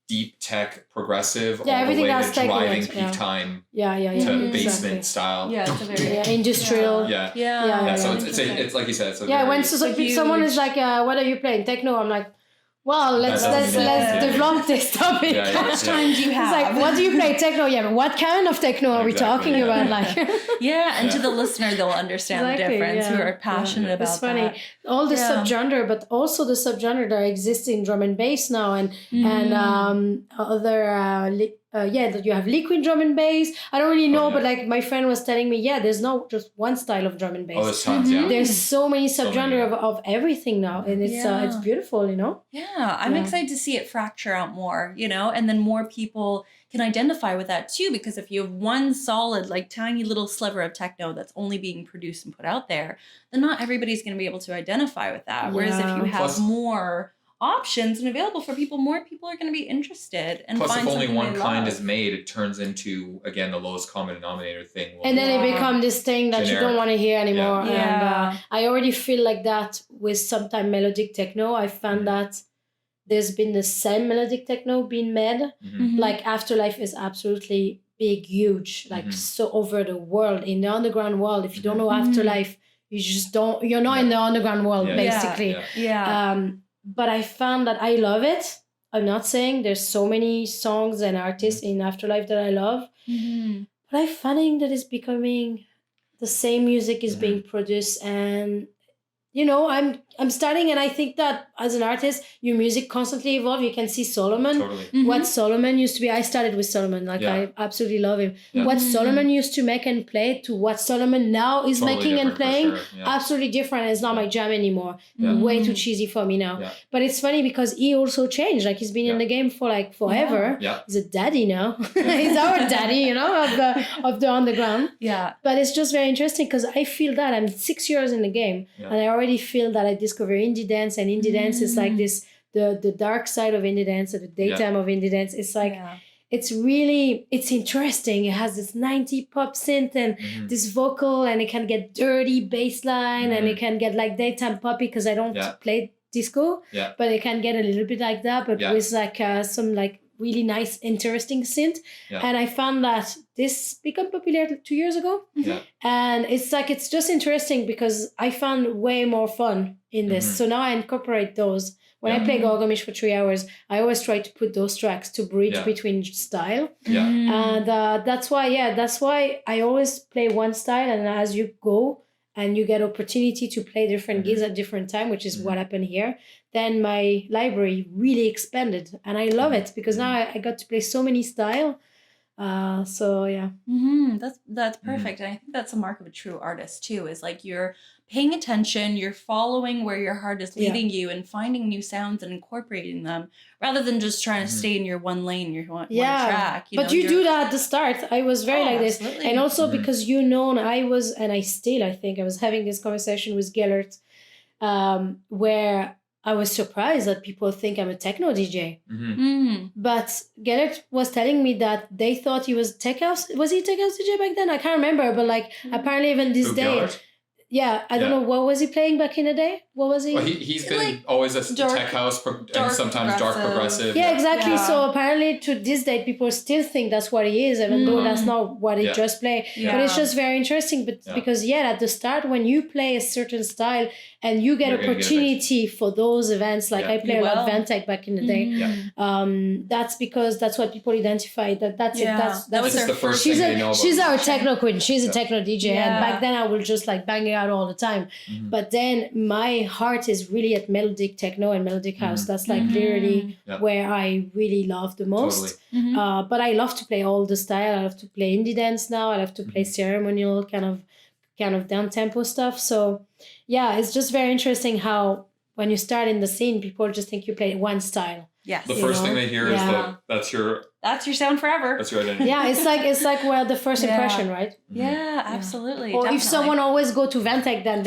deep tech progressive all the way to driving peak time to basement style. Yeah, it's a very industrial. So it's like you said, it's a when someone is like, what are you playing? Techno, I'm like, well, let's develop this topic. How much time do you have? It's like, what do you play? Techno? Yeah, but what kind of techno are we talking about? Like, and to the listener, they'll understand the difference who are passionate about it's funny. that. All the subgenre, but also the subgenre that exists in drum and bass now, and other that you have liquid drum and bass. I don't really know, but like my friend was telling me, there's not just one style of drum and bass. Oh, there's tons, There's so many subgenre of everything now, and it's beautiful, you know. Yeah, I'm excited to see it fracture out more, you know, and then more people can identify with that too, because if you have one solid, like tiny little sliver of techno that's only being produced and put out there, then not everybody's going to be able to identify with that. Whereas if you have more options and available for people, more people are going to be interested. And plus, find if only one kind love. is made, it turns into, again, the lowest common denominator thing. And then it becomes this thing that you don't want to hear anymore. And I already feel like that with sometime melodic techno. I found that there's been the same melodic techno being made. Like Afterlife is absolutely big, huge, like so over the world, in the underground world. If you don't know Afterlife, you're not in the underground world, basically. But I found that I love it. I'm not saying there's so many songs and artists in Afterlife that I love, but I'm finding that it's becoming the same music is being produced, and you know, I'm starting, and I think that as an artist, your music constantly evolve. You can see Solomon, what Solomon used to be. I started with Solomon, like I absolutely love him. What Solomon used to make and play to what Solomon now is making and playing, absolutely different. It's not my jam anymore. Way too cheesy for me now. But it's funny because he also changed. Like he's been in the game for like forever. He's a daddy now. He's our daddy, you know, of the underground. But it's just very interesting because I feel that I'm 6 years in the game, and I already feel that I discover indie dance, and indie dance is like this the dark side of indie dance, or the daytime of indie dance. It's like it's interesting. It has this 90 pop synth and this vocal, and it can get dirty bass line, and it can get like daytime poppy because I don't play disco, but it can get a little bit like that, but with like some like really nice, interesting synth. And I found that this became popular 2 years ago. And it's like, it's just interesting because I found way more fun in this. So now I incorporate those. When I play Gorgomish for 3 hours, I always try to put those tracks to bridge between style. And that's why I always play one style, and as you go and you get opportunity to play different gigs at different time, which is what happened here, then my library really expanded, and I love it because now I got to play so many style. That's perfect. And I think that's a mark of a true artist too, is like you're paying attention, you're following where your heart is leading you, and finding new sounds and incorporating them, rather than just trying to stay in your one lane, your one track. But you do that at the start. I was very like this. And also because I was having this conversation with Gellert, where I was surprised that people think I'm a techno DJ. But Gellert was telling me that they thought he was tech house. Was he a tech house DJ back then? I can't remember, but like apparently even this day. Gellert? I don't know, what was he playing back in the day? What was he? Well, he's been like always a tech house and sometimes dark progressive. Yeah, exactly. So apparently to this day, people still think that's what he is, even though that's not what he just played. But it's just very interesting because at the start, when you play a certain style and you get opportunity for those events, like I play a lot of Vantek back in the day, that's because that's what people identify. That's it. That was the first thing they know about. She's our techno queen. She's a techno DJ. And back then I would just like bang it out all the time. But then my heart is really at melodic techno and melodic house. That's like literally where I really love the most. Totally. But I love to play all the style. I love to play indie dance now. I love to play ceremonial kind of down tempo stuff. So yeah, it's just very interesting how when you start in the scene, people just think you play one style. Yes. The first thing they hear is that that's your sound forever. That's your identity. Yeah, it's like well, the first impression, right? Yeah, absolutely. Or definitely. if someone always go to Vantek, then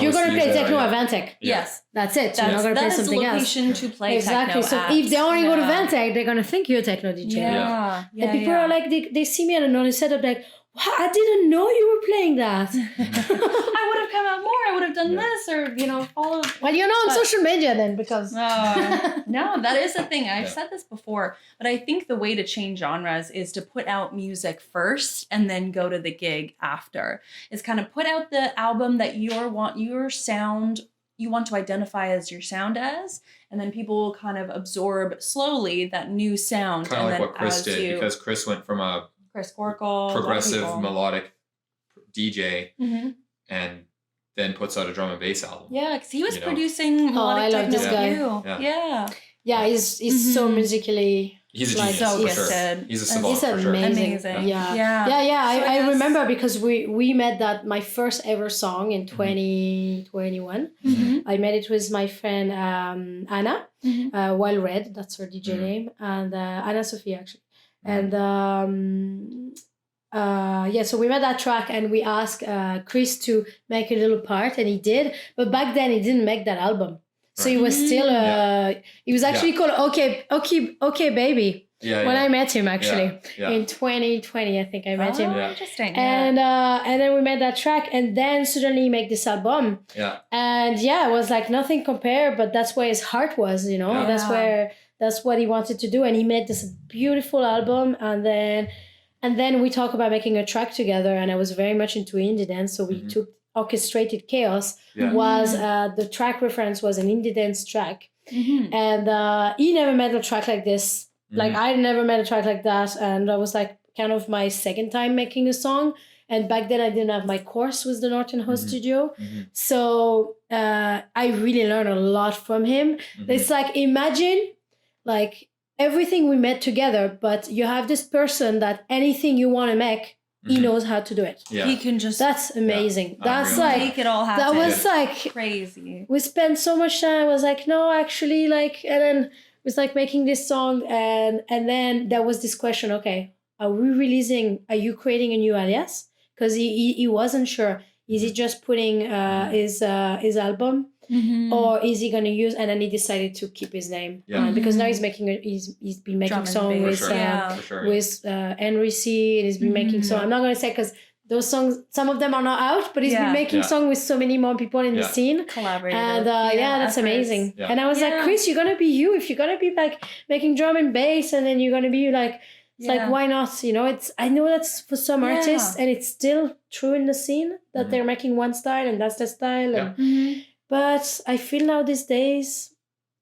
you're gonna play techno at Vantek. Yes, that's it. You're not gonna play something else. Location to play exactly. techno So if they only go to Vantek, they're gonna think you're a techno DJ. Yeah. And people are like, they see me at another setup, like, wow, I didn't know you were playing that. I would have come out more. I would have done this, or followed. Well, you're not on social media then, because no, that is the thing. I've said this before, but I think the way to change genres is to put out music first and then go to the gig after. It's kind of put out the album that your sound you want to identify as your sound as, and then people will kind of absorb slowly that new sound. Kind of like what Chris did, because Chris went from a Chris Gorgomish, progressive melodic DJ, and then puts out a drum and bass album. Yeah, because he was producing melodic I love this guy. Too. Yeah, he's so musically. He's a like, genius, so for gifted. sure. He's a savant, he's for sure. amazing. Yeah. I remember because we met that my first ever song in 2021. I met it with my friend Anna, Wild Red, that's her DJ name, and Anna Sophie actually. And so we made that track and we asked Chris to make a little part, and he did. But back then he didn't make that album. So he was still he was actually called Okay Baby. When I met him actually in 2020, I think I met him. Interesting. And then we made that track, and then suddenly he made this album. And it was like nothing compared, but that's where his heart was, that's what he wanted to do, and he made this beautiful album. And then we talked about making a track together, and I was very much into indie dance, so we took Orchestrated Chaos. Was the track reference was an indie dance track, and he never made a track like this. Like I never made a track like that, and I was like kind of my second time making a song. And back then I didn't have my course with the Norton Host Studio, so I really learned a lot from him. It's like, imagine like everything we made together, but you have this person that anything you want to make, he knows how to do it. He can just. That's amazing. That's like make it all happen. That was like crazy. We spent so much time. I was like, no, actually, like, and then it was like making this song, and then there was this question. Okay, are you creating a new alias? Because he wasn't sure. Is he just putting his album? Or is he going to use? And then he decided to keep his name because now he's been making songs with Henry C. And he's been making songs. I'm not going to say because those songs, some of them are not out, but he's been making songs with so many more people in the scene. Collaborating. And that's amazing. And I was like, Chris, you're gonna be you. If you're gonna be like making drum and bass, and then you're gonna be like. It's like, why not? I know that's for some artists, and it's still true in the scene that they're making one style and that's the style. And, but I feel now these days,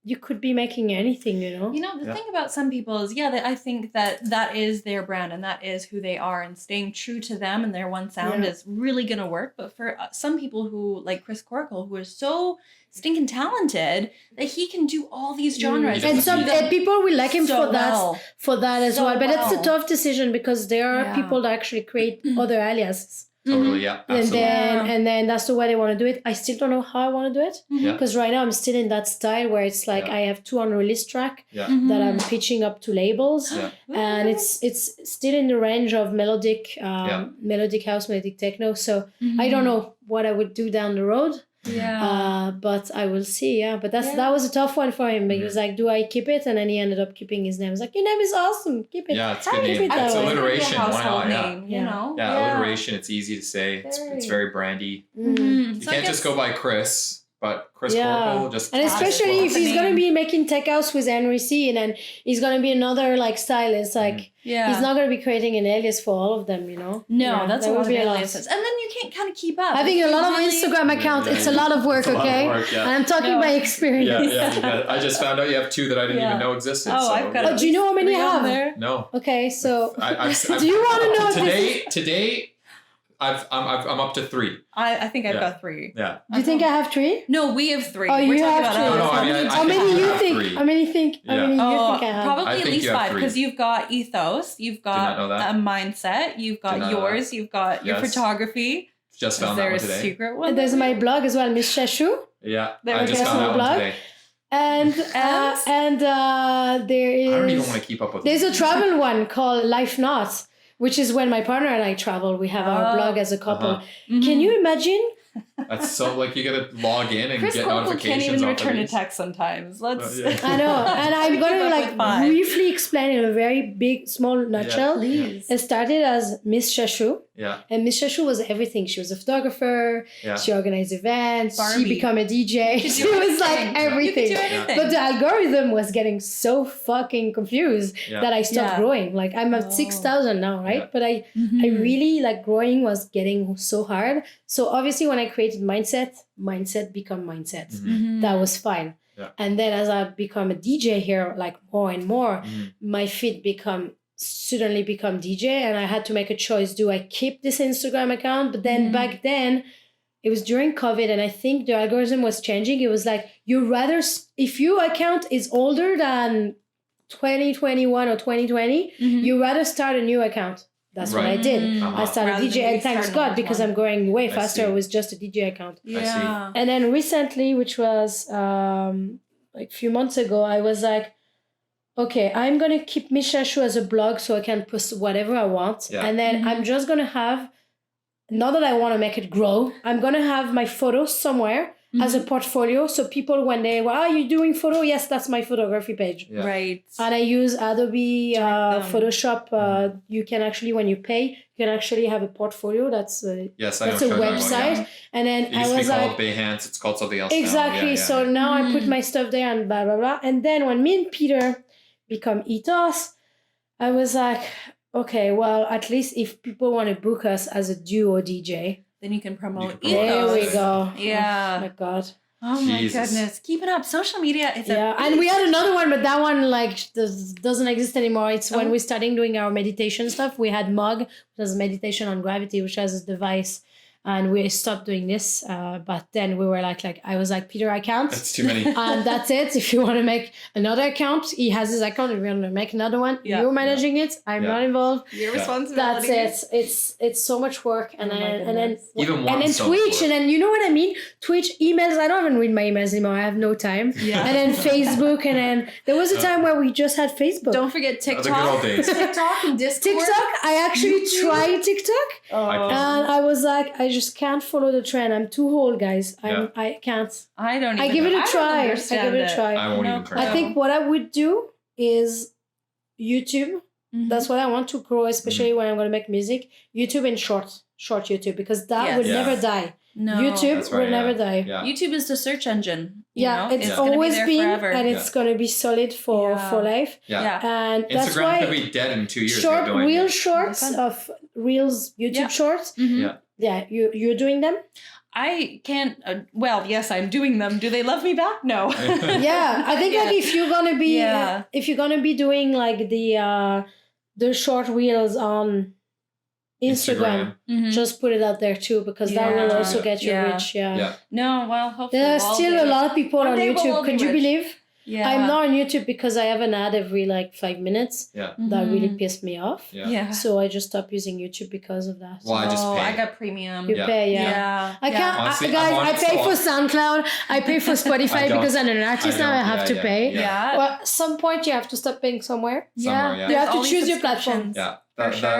you could be making anything, The thing about some people is, I think that is their brand and that is who they are, and staying true to them and their one sound is really going to work. But for some people who, like Chris Corkle, who is so stinking talented that he can do all these genres. And some people will like him for that as well. But it's a tough decision because there are people that actually create other aliases. Totally, absolutely. And then that's the way they want to do it. I still don't know how I want to do it because right now I'm still in that style where it's like I have 2 unreleased track that I'm pitching up to labels, and it's still in the range of melodic house, melodic techno. So I don't know what I would do down the road. But I will see. But that was a tough one for him. He was like, do I keep it? And then he ended up keeping his name. I was like, your name is awesome, keep it. It's a good name. It's alliteration. Why not? Name, Alliteration. It's easy to say. It's very brandy. You can't just go by Chris. But Chris Corkle just... And especially if he's going to be making tech house with Henry C. and then he's going to be another like stylist, like he's not going to be creating an alias for all of them, No, that's a lot of aliases. And then you can't kind of keep up. Having a lot of Instagram accounts, it's a lot of work, okay? And I'm talking by experience. I just found out you have 2 that I didn't even know existed. I've got do you know how many you have? No. Okay, so... Do you want to know Today, I'm up to 3. I think I've got 3. Yeah. Do you think I have 3? No, we have 3. Oh, you have 3. No, I mean, How many you think? How many you think I have? Probably at least 5 because you've got ethos, you've got a mindset, you've got yours, you've got your photography. Just found that one today. Is there a secret one? There's my blog as well, Miss Chachøu. Yeah, I just found that one today. And there is... I don't even want to keep up with There's a travel one called Life Not, which is when my partner and I travel. We have our blog as a couple. Can you imagine? That's so like you gotta log in and Chris get Corporal notifications. Can't even return a text sometimes. Let's. I know, and I'm gonna like briefly explain in a very big, small nutshell. Please. It started as Miss Chachøu. Yeah. And Miss Chachøu was everything. She was a photographer. Yeah. She organized events. Barbie. She became a DJ. She was like everything. But the algorithm was getting so fucking confused that I stopped growing. Like I'm at 6,000 now, right? But I really like growing was getting so hard. So obviously when I created mindset become mindset. That was fine. Yeah. And then as I become a DJ here, like more and more, my feed suddenly become DJ, and I had to make a choice. Do I keep this Instagram account? But then back then, it was during COVID, and I think the algorithm was changing. It was like, if your account is older than 2021 or 2020, you rather start a new account. That's what I did. I started DJ, and thanks God, because I'm growing way faster with just a DJ account. Yeah. And then recently, which was like a few months ago, I was like, okay, I'm going to keep Miss Chachøu as a blog so I can post whatever I want. Yeah. And then I'm just going to have, not that I want to make it grow, I'm going to have my photos somewhere as a portfolio. So people, when they, are you doing photo? Yes, that's my photography page. Yeah. Right. And I use Adobe Photoshop. You can actually, when you pay, you can actually have a portfolio. That's a website. About, And then it used to be called Behance. It's called something else exactly. Now. So now I put my stuff there and blah, blah, blah. And then when me and Peter become ethos, I was like, okay, well, at least if people want to book us as a duo DJ, then you can promote ethos. There we go. Yeah. Oh my God. Oh my goodness. Keep it up. Social media is and we had another one, but that one like doesn't exist anymore. It's when we're starting doing our meditation stuff. We had Mog, which was meditation on gravity, which has a device. And we stopped doing this, but then we were like I was like, Peter, I can't. That's too many. And that's it. If you want to make another account, he has his account. If you want to make another one, you're managing it. I'm not involved. Your responsibility. That's it. It's so much work, and then so Twitch, and then you know what I mean. Twitch emails. I don't even read my emails anymore. I have no time. Yeah. And then Facebook, and then there was a time where we just had Facebook. Don't forget TikTok. The good old days. TikTok and Discord. TikTok. I actually tried TikTok, and I was like, I just can't follow the trend. I'm too old, guys. I can't. I don't even I give it a try. I won't even try. I think what I would do is YouTube. That's what I want to grow, especially when I'm going to make music. YouTube and short YouTube, because that would never die. No, YouTube will never die. Yeah. YouTube is the search engine. It's always been, and it's going to be solid for life. Yeah. And Instagram that's why could be dead in 2 years. Shorts of Reels, YouTube shorts. Yeah, you're doing them? I can't. Well, yes, I'm doing them. Do they love me back? No. Yeah, I think like if you're gonna be doing like the short reels on Instagram. Just put it out there too, because that will also get you rich. Yeah. No, well, hopefully there are still a lot of people on YouTube. Could you believe? Yeah. I'm not on YouTube because I have an ad every like 5 minutes. Yeah. That really pissed me off. Yeah. So I just stopped using YouTube because of that. Well, I just pay. I got premium. You pay, I can't. Honestly, I pay for SoundCloud. I pay for Spotify because I'm an artist now. I have to pay. Yeah. Well, at some point you have to stop paying somewhere. You have to choose your platform. Yeah.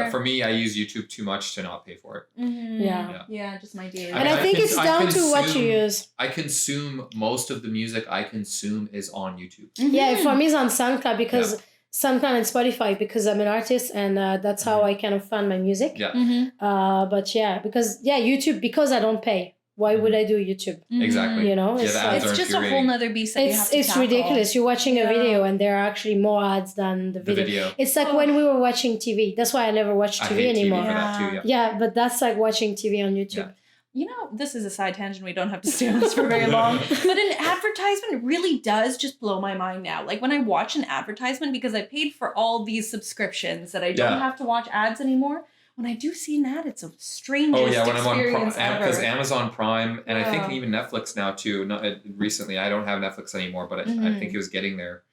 For me, I use YouTube too much to not pay for it. Yeah, just my daily. And I think it's down to what you use. I consume most of the music I consume is on YouTube. Yeah, for me it's on SoundCloud because SoundCloud and Spotify, because I'm an artist and that's how I kind of fund my music. Yeah. But because YouTube, because I don't pay. Why would I do YouTube? Exactly. You know, it's just a whole nother beast that you have to It's tackle. ridiculous. You're watching a video and there are actually more ads than the video. It's like when we were watching TV. That's why I never watch TV anymore. TV for that too, yeah, but that's like watching TV on YouTube. Yeah. You know, this is a side tangent. We don't have to stay on this for very long. But an advertisement really does just blow my mind now. Like when I watch an advertisement, because I paid for all these subscriptions that I don't have to watch ads anymore. when I do see an ad, it's a strangest when I'm on experience because ever. Amazon Prime, and I think even Netflix now too. Not recently, I don't have Netflix anymore, but I think it was getting there.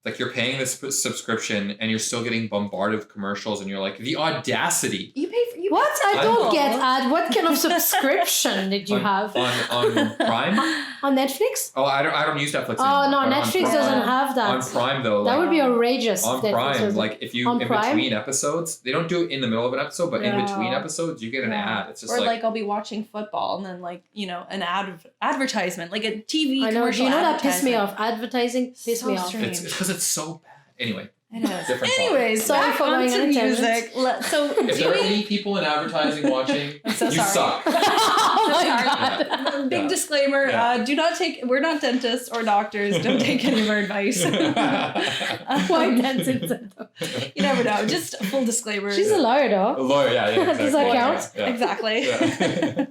Like you're paying this subscription and you're still getting bombarded with commercials, and you're like, the audacity. You pay for what? I don't get ad. What kind of subscription did you have on Prime? On Netflix? Oh, I don't use Netflix anymore. Oh no, Netflix doesn't have that. On Prime though, that would be outrageous. On Prime, like if you in between episodes, they don't do it in the middle of an episode, but in between episodes, you get an ad. It's just or like I'll be watching football and then like an advertisement, like a TV. I know. Do you know that pissed me off? Advertising pissed me off. It's because it's so bad. Anyway. Anyways, sorry for going into music. So if there are any people in advertising watching, I'm so you sorry. suck. Oh my God. Big disclaimer: do not take. We're not dentists or doctors. Don't take any of our advice. Why dentists? You never know. Just a full disclaimer. She's a lawyer, though. A lawyer, exactly. Does that count? Yeah. Exactly. Yeah.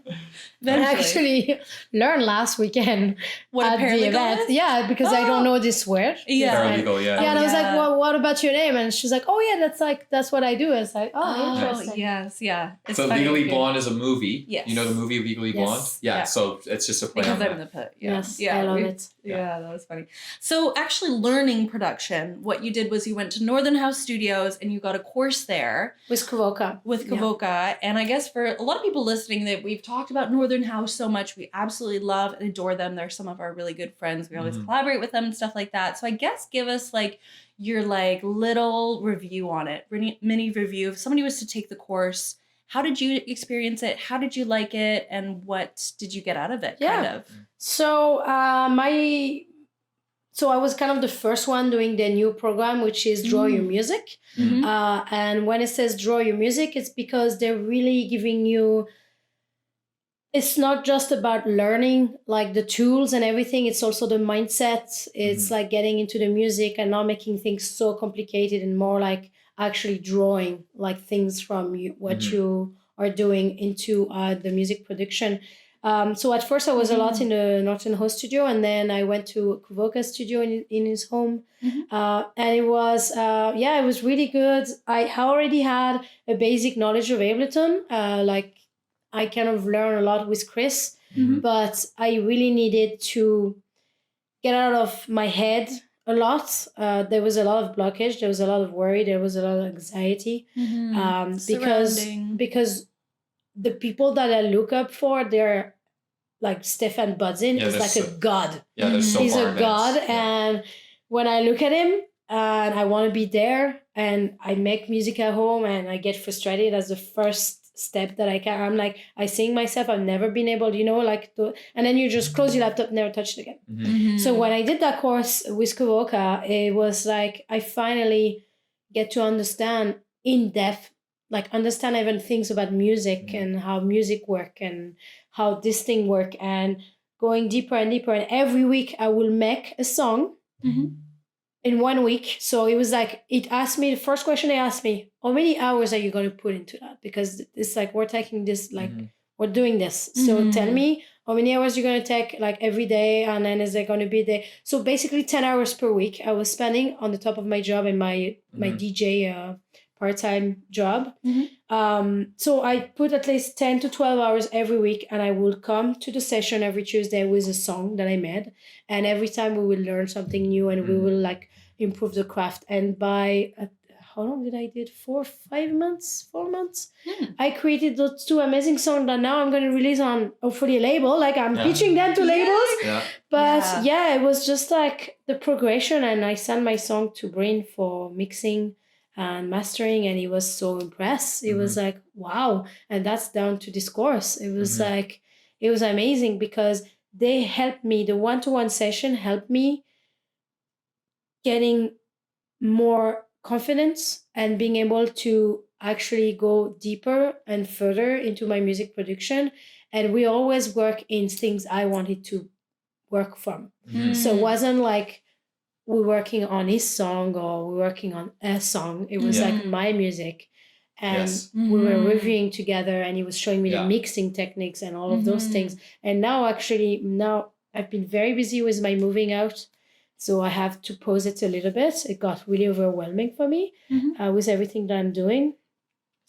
I actually learned last weekend what at the event. Yeah, because I don't know this word. Yeah. Paralegal, Yeah, and I was like, well, what about your name? And she's like, oh yeah, that's what I do. It's like, interesting. Yes, yeah. It's so Legally Blonde is a movie. Yes. You know the movie Legally Blonde? Yeah. So it's just a play on that. Yes, I love it. Yeah, that was funny. So actually learning production, what you did was you went to Northern House Studios and you got a course there. With Kavoka. Yeah. And I guess for a lot of people listening that we've talked about Northern House so much, we absolutely love and adore them. They're some of our really good friends. We always collaborate with them and stuff like that. So I guess give us like your like little review on it, mini review. If somebody was to take the course, how did you experience it? How did you like it? And what did you get out of it? Kind of. So so I was kind of the first one doing the new program, which is Draw Your Music. And when it says Draw Your Music, it's because they're really giving you, it's not just about learning like the tools and everything. It's also the mindset. It's like getting into the music and not making things so complicated and more like actually drawing like things from what you are doing into the music production. So at first I was a lot in the Northern House studio, and then I went to Kavoka's studio in his home. And it was, it was really good. I already had a basic knowledge of Ableton. Like I kind of learned a lot with Chris, but I really needed to get out of my head a lot. There was a lot of blockage. There was a lot of worry. There was a lot of anxiety. Because the people that I look up for, they're like Stefan Budzin is like a god. Yeah, they're so He's far a god. And when I look at him and I want to be there and I make music at home and I get frustrated as the first step that I can, I'm like, I sing myself, I've never been able, and then you just close your laptop, never touch it again. So when I did that course with Kavoka, it was like, I finally get to understand in depth, like understand even things about music and how music work and how this thing work, and going deeper and deeper. And every week I will make a song in 1 week. So it was like, it asked me, the first question they asked me, how many hours are you going to put into that? Because it's like, we're taking this, like we're doing this. So tell me how many hours you're going to take like every day, and then is there going to be there? So basically 10 hours per week I was spending on the top of my job and my DJ part-time job. So I put at least 10 to 12 hours every week, and I would come to the session every Tuesday with a song that I made. And every time we will learn something new, and we will like improve the craft. And by, how long did I did? 4 months? I created those 2 amazing songs that now I'm going to release on hopefully a label. Like I'm pitching them to labels. But it was just like the progression. And I sent my song to Bryn for mixing and mastering, and he was so impressed. It was like, wow. And that's down to this course. It was like, it was amazing because they helped me. The one-to-one session helped me getting more confidence and being able to actually go deeper and further into my music production. And we always work in things I wanted to work from. So it wasn't like we're working on his song or we're working on a song. It was like my music. And we were reviewing together, and he was showing me the mixing techniques and all of those things. And now I've been very busy with my moving out. So I have to pause it a little bit. It got really overwhelming for me with everything that I'm doing.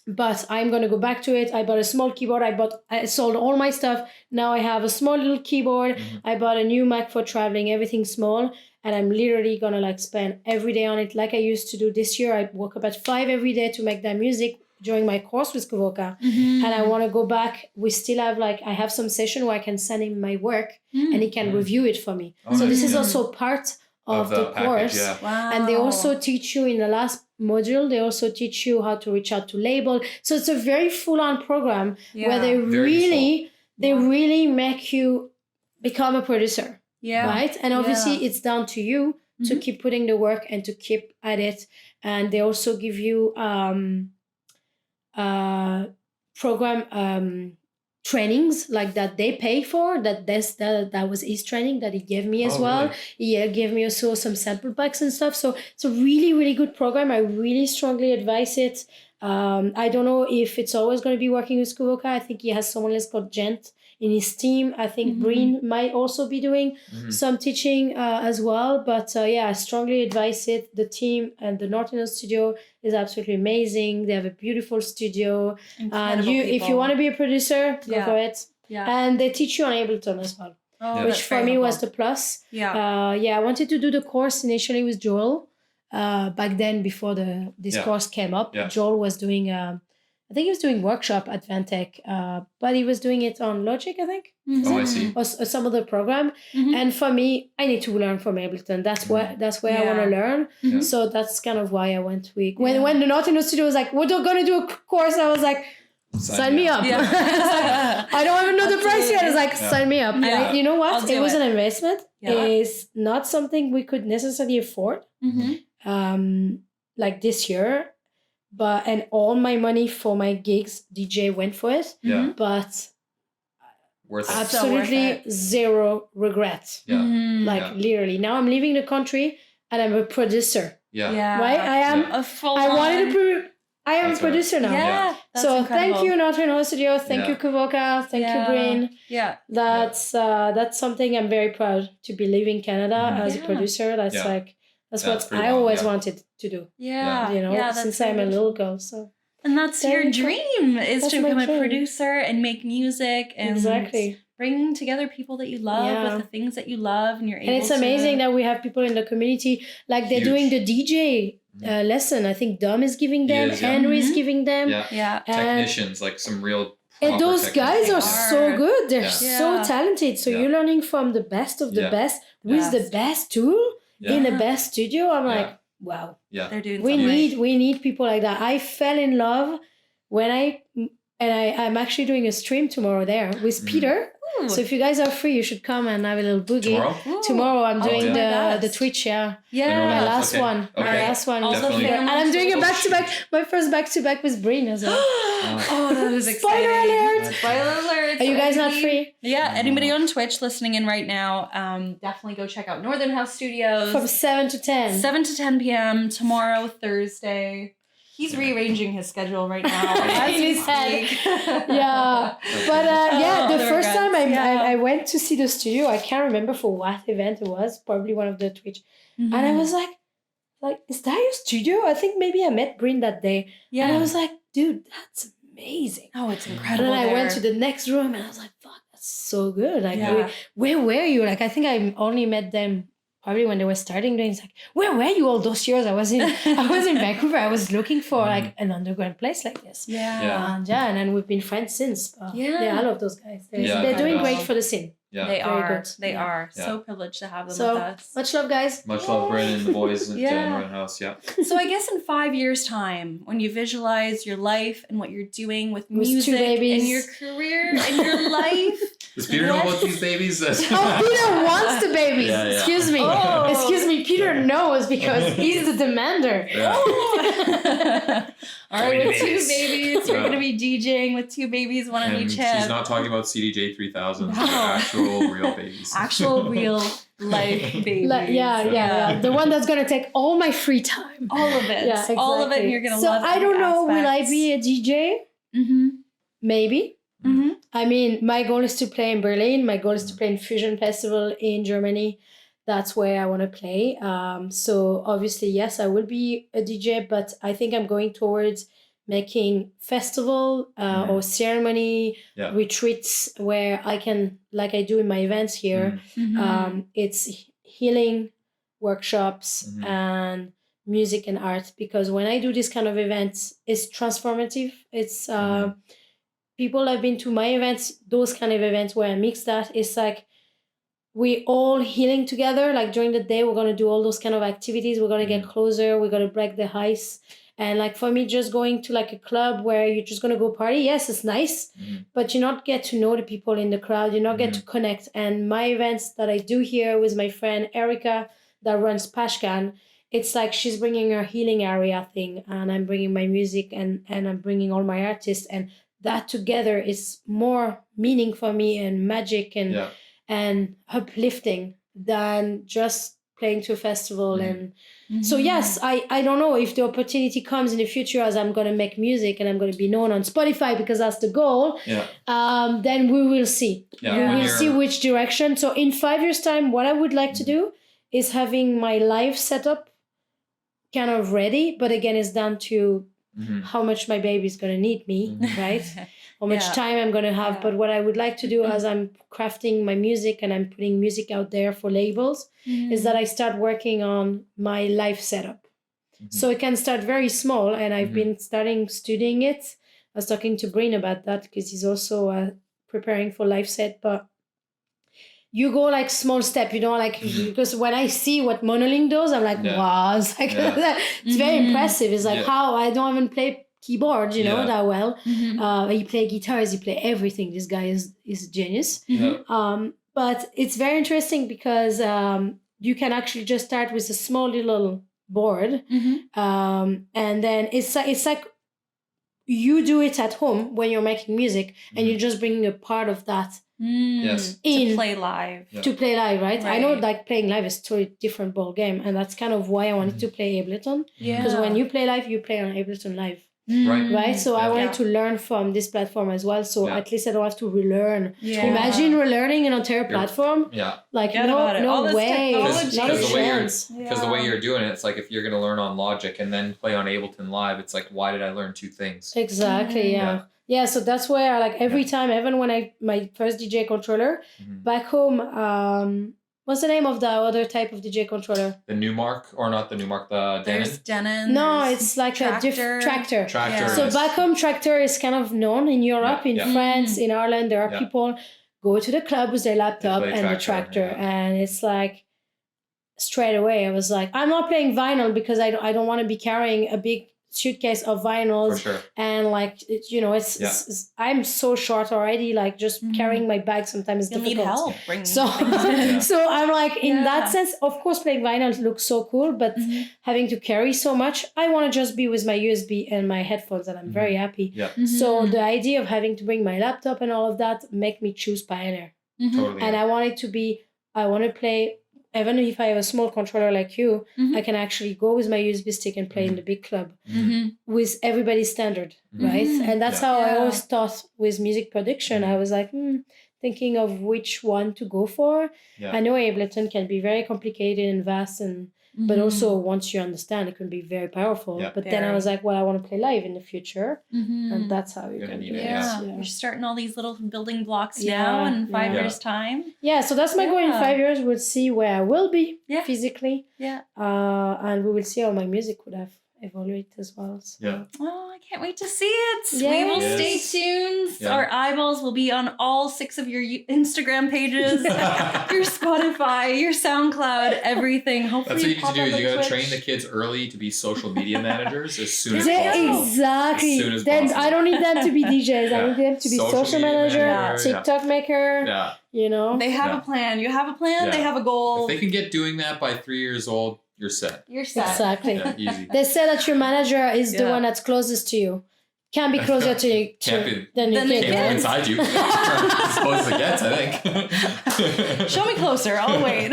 but I'm going to go back to it. I bought a small keyboard. I sold all my stuff. Now I have a small little keyboard. I bought a new Mac for traveling, everything small. And I'm literally going to like spend every day on it like I used to do this year. I woke up at 5 every day to make that music during my course with Kuvoka. And I want to go back. We still have I have some session where I can send him my work and he can review it for me. So this is also part of the course. Yeah. Wow. And they also teach you in the last module, they also teach you how to reach out to label. So it's a very full-on program where they really make you become a producer. Yeah. Right? And obviously it's down to you to keep putting the work and to keep at it. And they also give you program trainings like that they pay for. That was his training that he gave me as well. Really? He gave me also some sample packs and stuff. So it's a really, really good program. I really strongly advise it. I don't know if it's always going to be working with Kuvoka. I think he has someone else called Gent in his team. I think Breen might also be doing some teaching as well. But I strongly advise it. The team and the Northern Studio is absolutely amazing. They have a beautiful studio. And if you want to be a producer, go for it. Yeah. And they teach you on Ableton as well, which for me was the plus. I wanted to do the course initially with Joel. Back then, before this course came up, Joel was doing, I think he was doing workshop at Vantek, but he was doing it on Logic, I think. Oh, I see. Or some other program. And for me, I need to learn from Ableton. That's where I want to learn. So that's kind of why I went with when the Northern Studio was like, we're going to do a course, I was like, sign me up. I don't even know the price yet. I was like, sign me up. And you know what? It was an investment. It's not something we could necessarily afford. Like this year, and all my money for my gigs, DJ went for it. But worth it. Absolutely zero regret. Literally. Now I'm leaving the country and I'm a producer. Right? I am a full. I am a producer now. So incredible. Thank you, Northern Studio. Thank you, Kuvoka. Thank you, Breen. That's something I'm very proud to be leaving Canada as a producer. That's what I always wanted to do. Since I'm a little girl. So. And that's your dream, is to become a producer and make music and bring together people that you love with the things that you love, and you're able to. And it's amazing that we have people in the community, like they're doing the DJ lesson. I think Dom is giving them, Henry is giving them. Technicians, like some real. And those guys are so good. They're so talented. So you're learning from the best of the best with the best tool in the best studio. I'm like, wow. They're doing we need people like that. I fell in love when I'm actually doing a stream tomorrow there with Peter. Ooh. So if you guys are free, you should come and have a little boogie. Tomorrow I'm doing the Twitch, my last one. Okay. My last one. And I'm doing a back-to-back, my first back-to-back with Breen as well. That was exciting. Spoiler alert. Are you guys not free? Yeah, anybody on Twitch listening in right now, definitely go check out Northern House Studios. From 7 to 10. 7 to 10 p.m. tomorrow, Thursday. He's rearranging his schedule right now. As we speak. But the first time I went to see the studio, I can't remember for what event it was, probably one of the Twitch. And I was like, is that your studio? I think maybe I met Breen that day. Yeah. And I was like, dude, that's amazing. Oh, it's incredible. And then I went to the next room and I was like, fuck, that's so good. Like, where were you? Like, I think I only met them probably when they were starting doing. It's like, where were you all those years? I was in Vancouver. I was looking for like an underground place like this. And then we've been friends since. I love those guys. They're doing great for the scene. Yeah. They are. They are. So privileged to have them with us. Much love, guys. Much love, Brandon and the boys at Northern House. So I guess in 5 years' time, when you visualize your life and what you're doing with music and your career and your life. Does Peter know about these babies? Peter wants the babies. Excuse me. Excuse me. Peter knows because he's the demander. All right, with 2 babies, you're going to be DJing with 2 babies, one on each hip. She's not talking about CDJ 3000s, but actual real babies. Actual real life babies. The one that's going to take all my free time. All of it. Yeah, exactly. All of it, and you're going to love it. So I don't know, will I be a DJ? Maybe. I mean, my goal is to play in Berlin. My goal is to play in Fusion Festival in Germany. That's where I want to play. So obviously, yes, I will be a DJ, but I think I'm going towards making festival or ceremony retreats where I can, like I do in my events here, it's healing workshops and music and art, because when I do this kind of events, it's transformative. It's people have been to my events, those kind of events where I mix that. It's like we all healing together. Like during the day, we're going to do all those kind of activities. We're going to get closer. We're going to break the ice. And like for me, just going to like a club where you're just going to go party, yes, it's nice, but you not get to know the people in the crowd. You not get to connect. And my events that I do here with my friend Erica that runs Pashkan, it's like she's bringing her healing area thing, and I'm bringing my music, and I'm bringing all my artists, and that together is more meaning for me and magic and uplifting than just playing to a festival. And so yes, I don't know if the opportunity comes in the future as I'm going to make music and I'm going to be known on Spotify, because that's the goal. Then we will see. We will see which direction. So in 5 years time, what I would like to do is having my live setup kind of ready, but again, it's down to how much my baby's going to need me, right? How much time I'm going to have. But what I would like to do as I'm crafting my music and I'm putting music out there for labels is that I start working on my live setup. So it can start very small, and I've been studying it. I was talking to Breen about that because he's also preparing for live set, but you go like small step, you know, like because when I see what Monolink does, I'm like, wow, it's like it's very impressive. It's like how I don't even play keyboard, you know, that well. He play guitars, he play everything. This guy is a genius. But it's very interesting because you can actually just start with a small little board, and then it's like you do it at home when you're making music, and you're just bringing a part of that. To play live. To play live, right? I know like playing live is a totally different ball game, and that's kind of why I wanted to play Ableton. Because when you play live, you play on Ableton Live. Right? So I wanted to learn from this platform as well, so at least I don't have to relearn. Imagine relearning an entire platform. Like no way. Not a chance. Because the way you're doing it, it's like if you're going to learn on Logic and then play on Ableton Live, it's like, why did I learn two things? Exactly, yeah, so that's where like every time, even when my first DJ controller back home, what's the name of the other type of DJ controller? The Newmark, or not the Newmark, the Denon? There's Denon. No, it's like Tractor. Tractor. So back home, Tractor is kind of known in Europe, in France, in Ireland. There are people go to the club with their laptop and the Tractor, and it's like straight away I was like, I'm not playing vinyl because I don't want to be carrying a big suitcase of vinyls, and like it's I'm so short already, like just carrying my bag sometimes is difficult. Need help so I'm like, in that sense, of course playing vinyl looks so cool, but having to carry so much, I want to just be with my USB and my headphones, and I'm very happy. So the idea of having to bring my laptop and all of that make me choose Pioneer. And I want to play. Even if I have a small controller like you, I can actually go with my USB stick and play in the big club with everybody's standard, right? And that's how I always thought with music production. I was like, thinking of which one to go for. I know Ableton can be very complicated and vast, but also once you understand, it can be very powerful. But then I was like, well, I want to play live in the future, and that's how you can do it. You're starting all these little building blocks now in 5 years' time. So that's my goal in 5 years. We'll see where I will be physically. And we will see how my music would have evaluated as well. So. Oh, I can't wait to see it. We will stay tuned. Our eyeballs will be on all 6 of your Instagram pages, your Spotify, your SoundCloud, everything. Hopefully, that's what you need to do. Is you gotta train the kids early to be social media managers as soon as possible. Exactly. As soon as then possible. I don't need them to be DJs. I need them to be social manager, TikTok maker. You know, they have a plan. You have a plan. They have a goal. If they can get doing that by 3 years old, you're set. Exactly. Easy. They say that your manager is the one that's closest to you. Can't be closer to you than your kid. Can't be inside you. As close as it gets, I think. Show me closer. I'll wait.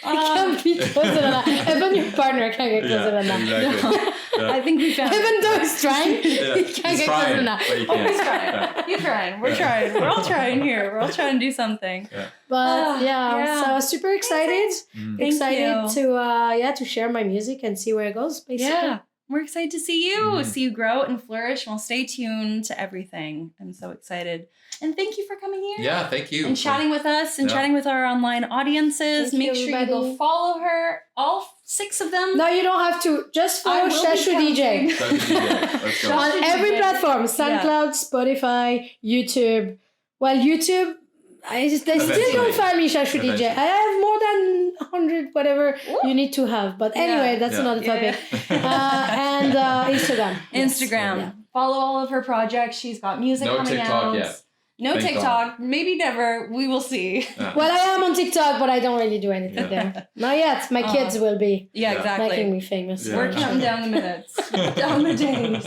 Can't be closer than that. Even your partner can't get closer than that. Exactly. I think we found Even though he's trying, he can't get closer than that. He's trying. You're trying. We're trying. We're all trying here. We're all trying to do something. But so super excited. Excited to share my music and see where it goes, basically. We're excited to see you, see you grow and flourish. We'll stay tuned to everything. I'm so excited. And thank you for coming here. Yeah, thank you. And chatting with us and chatting with our online audiences. Make sure you go follow her, all 6 of them. No, you don't have to. Just follow Chachøu DJ. Let's go. On every platform. SoundCloud, Spotify, YouTube. Well, YouTube, they still don't find me Chachøu DJ. I have more than 100, whatever you need to have. But anyway, that's another topic. And Instagram. Instagram. Yeah. Follow all of her projects. She's got music coming TikTok out. yet. No Thank TikTok. God. Maybe never. We will see. Yeah. Well, I am on TikTok, but I don't really do anything there. Not yet. My kids will be making me famous. We're counting down the minutes, down the days.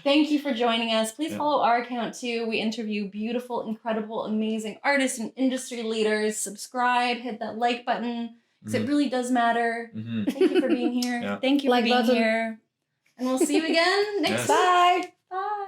Thank you for joining us. Please follow our account too. We interview beautiful, incredible, amazing artists and industry leaders. Subscribe, hit that like button, because it really does matter. Thank you for being here. Thank you for being here. And we'll see you again next week. Bye. Bye.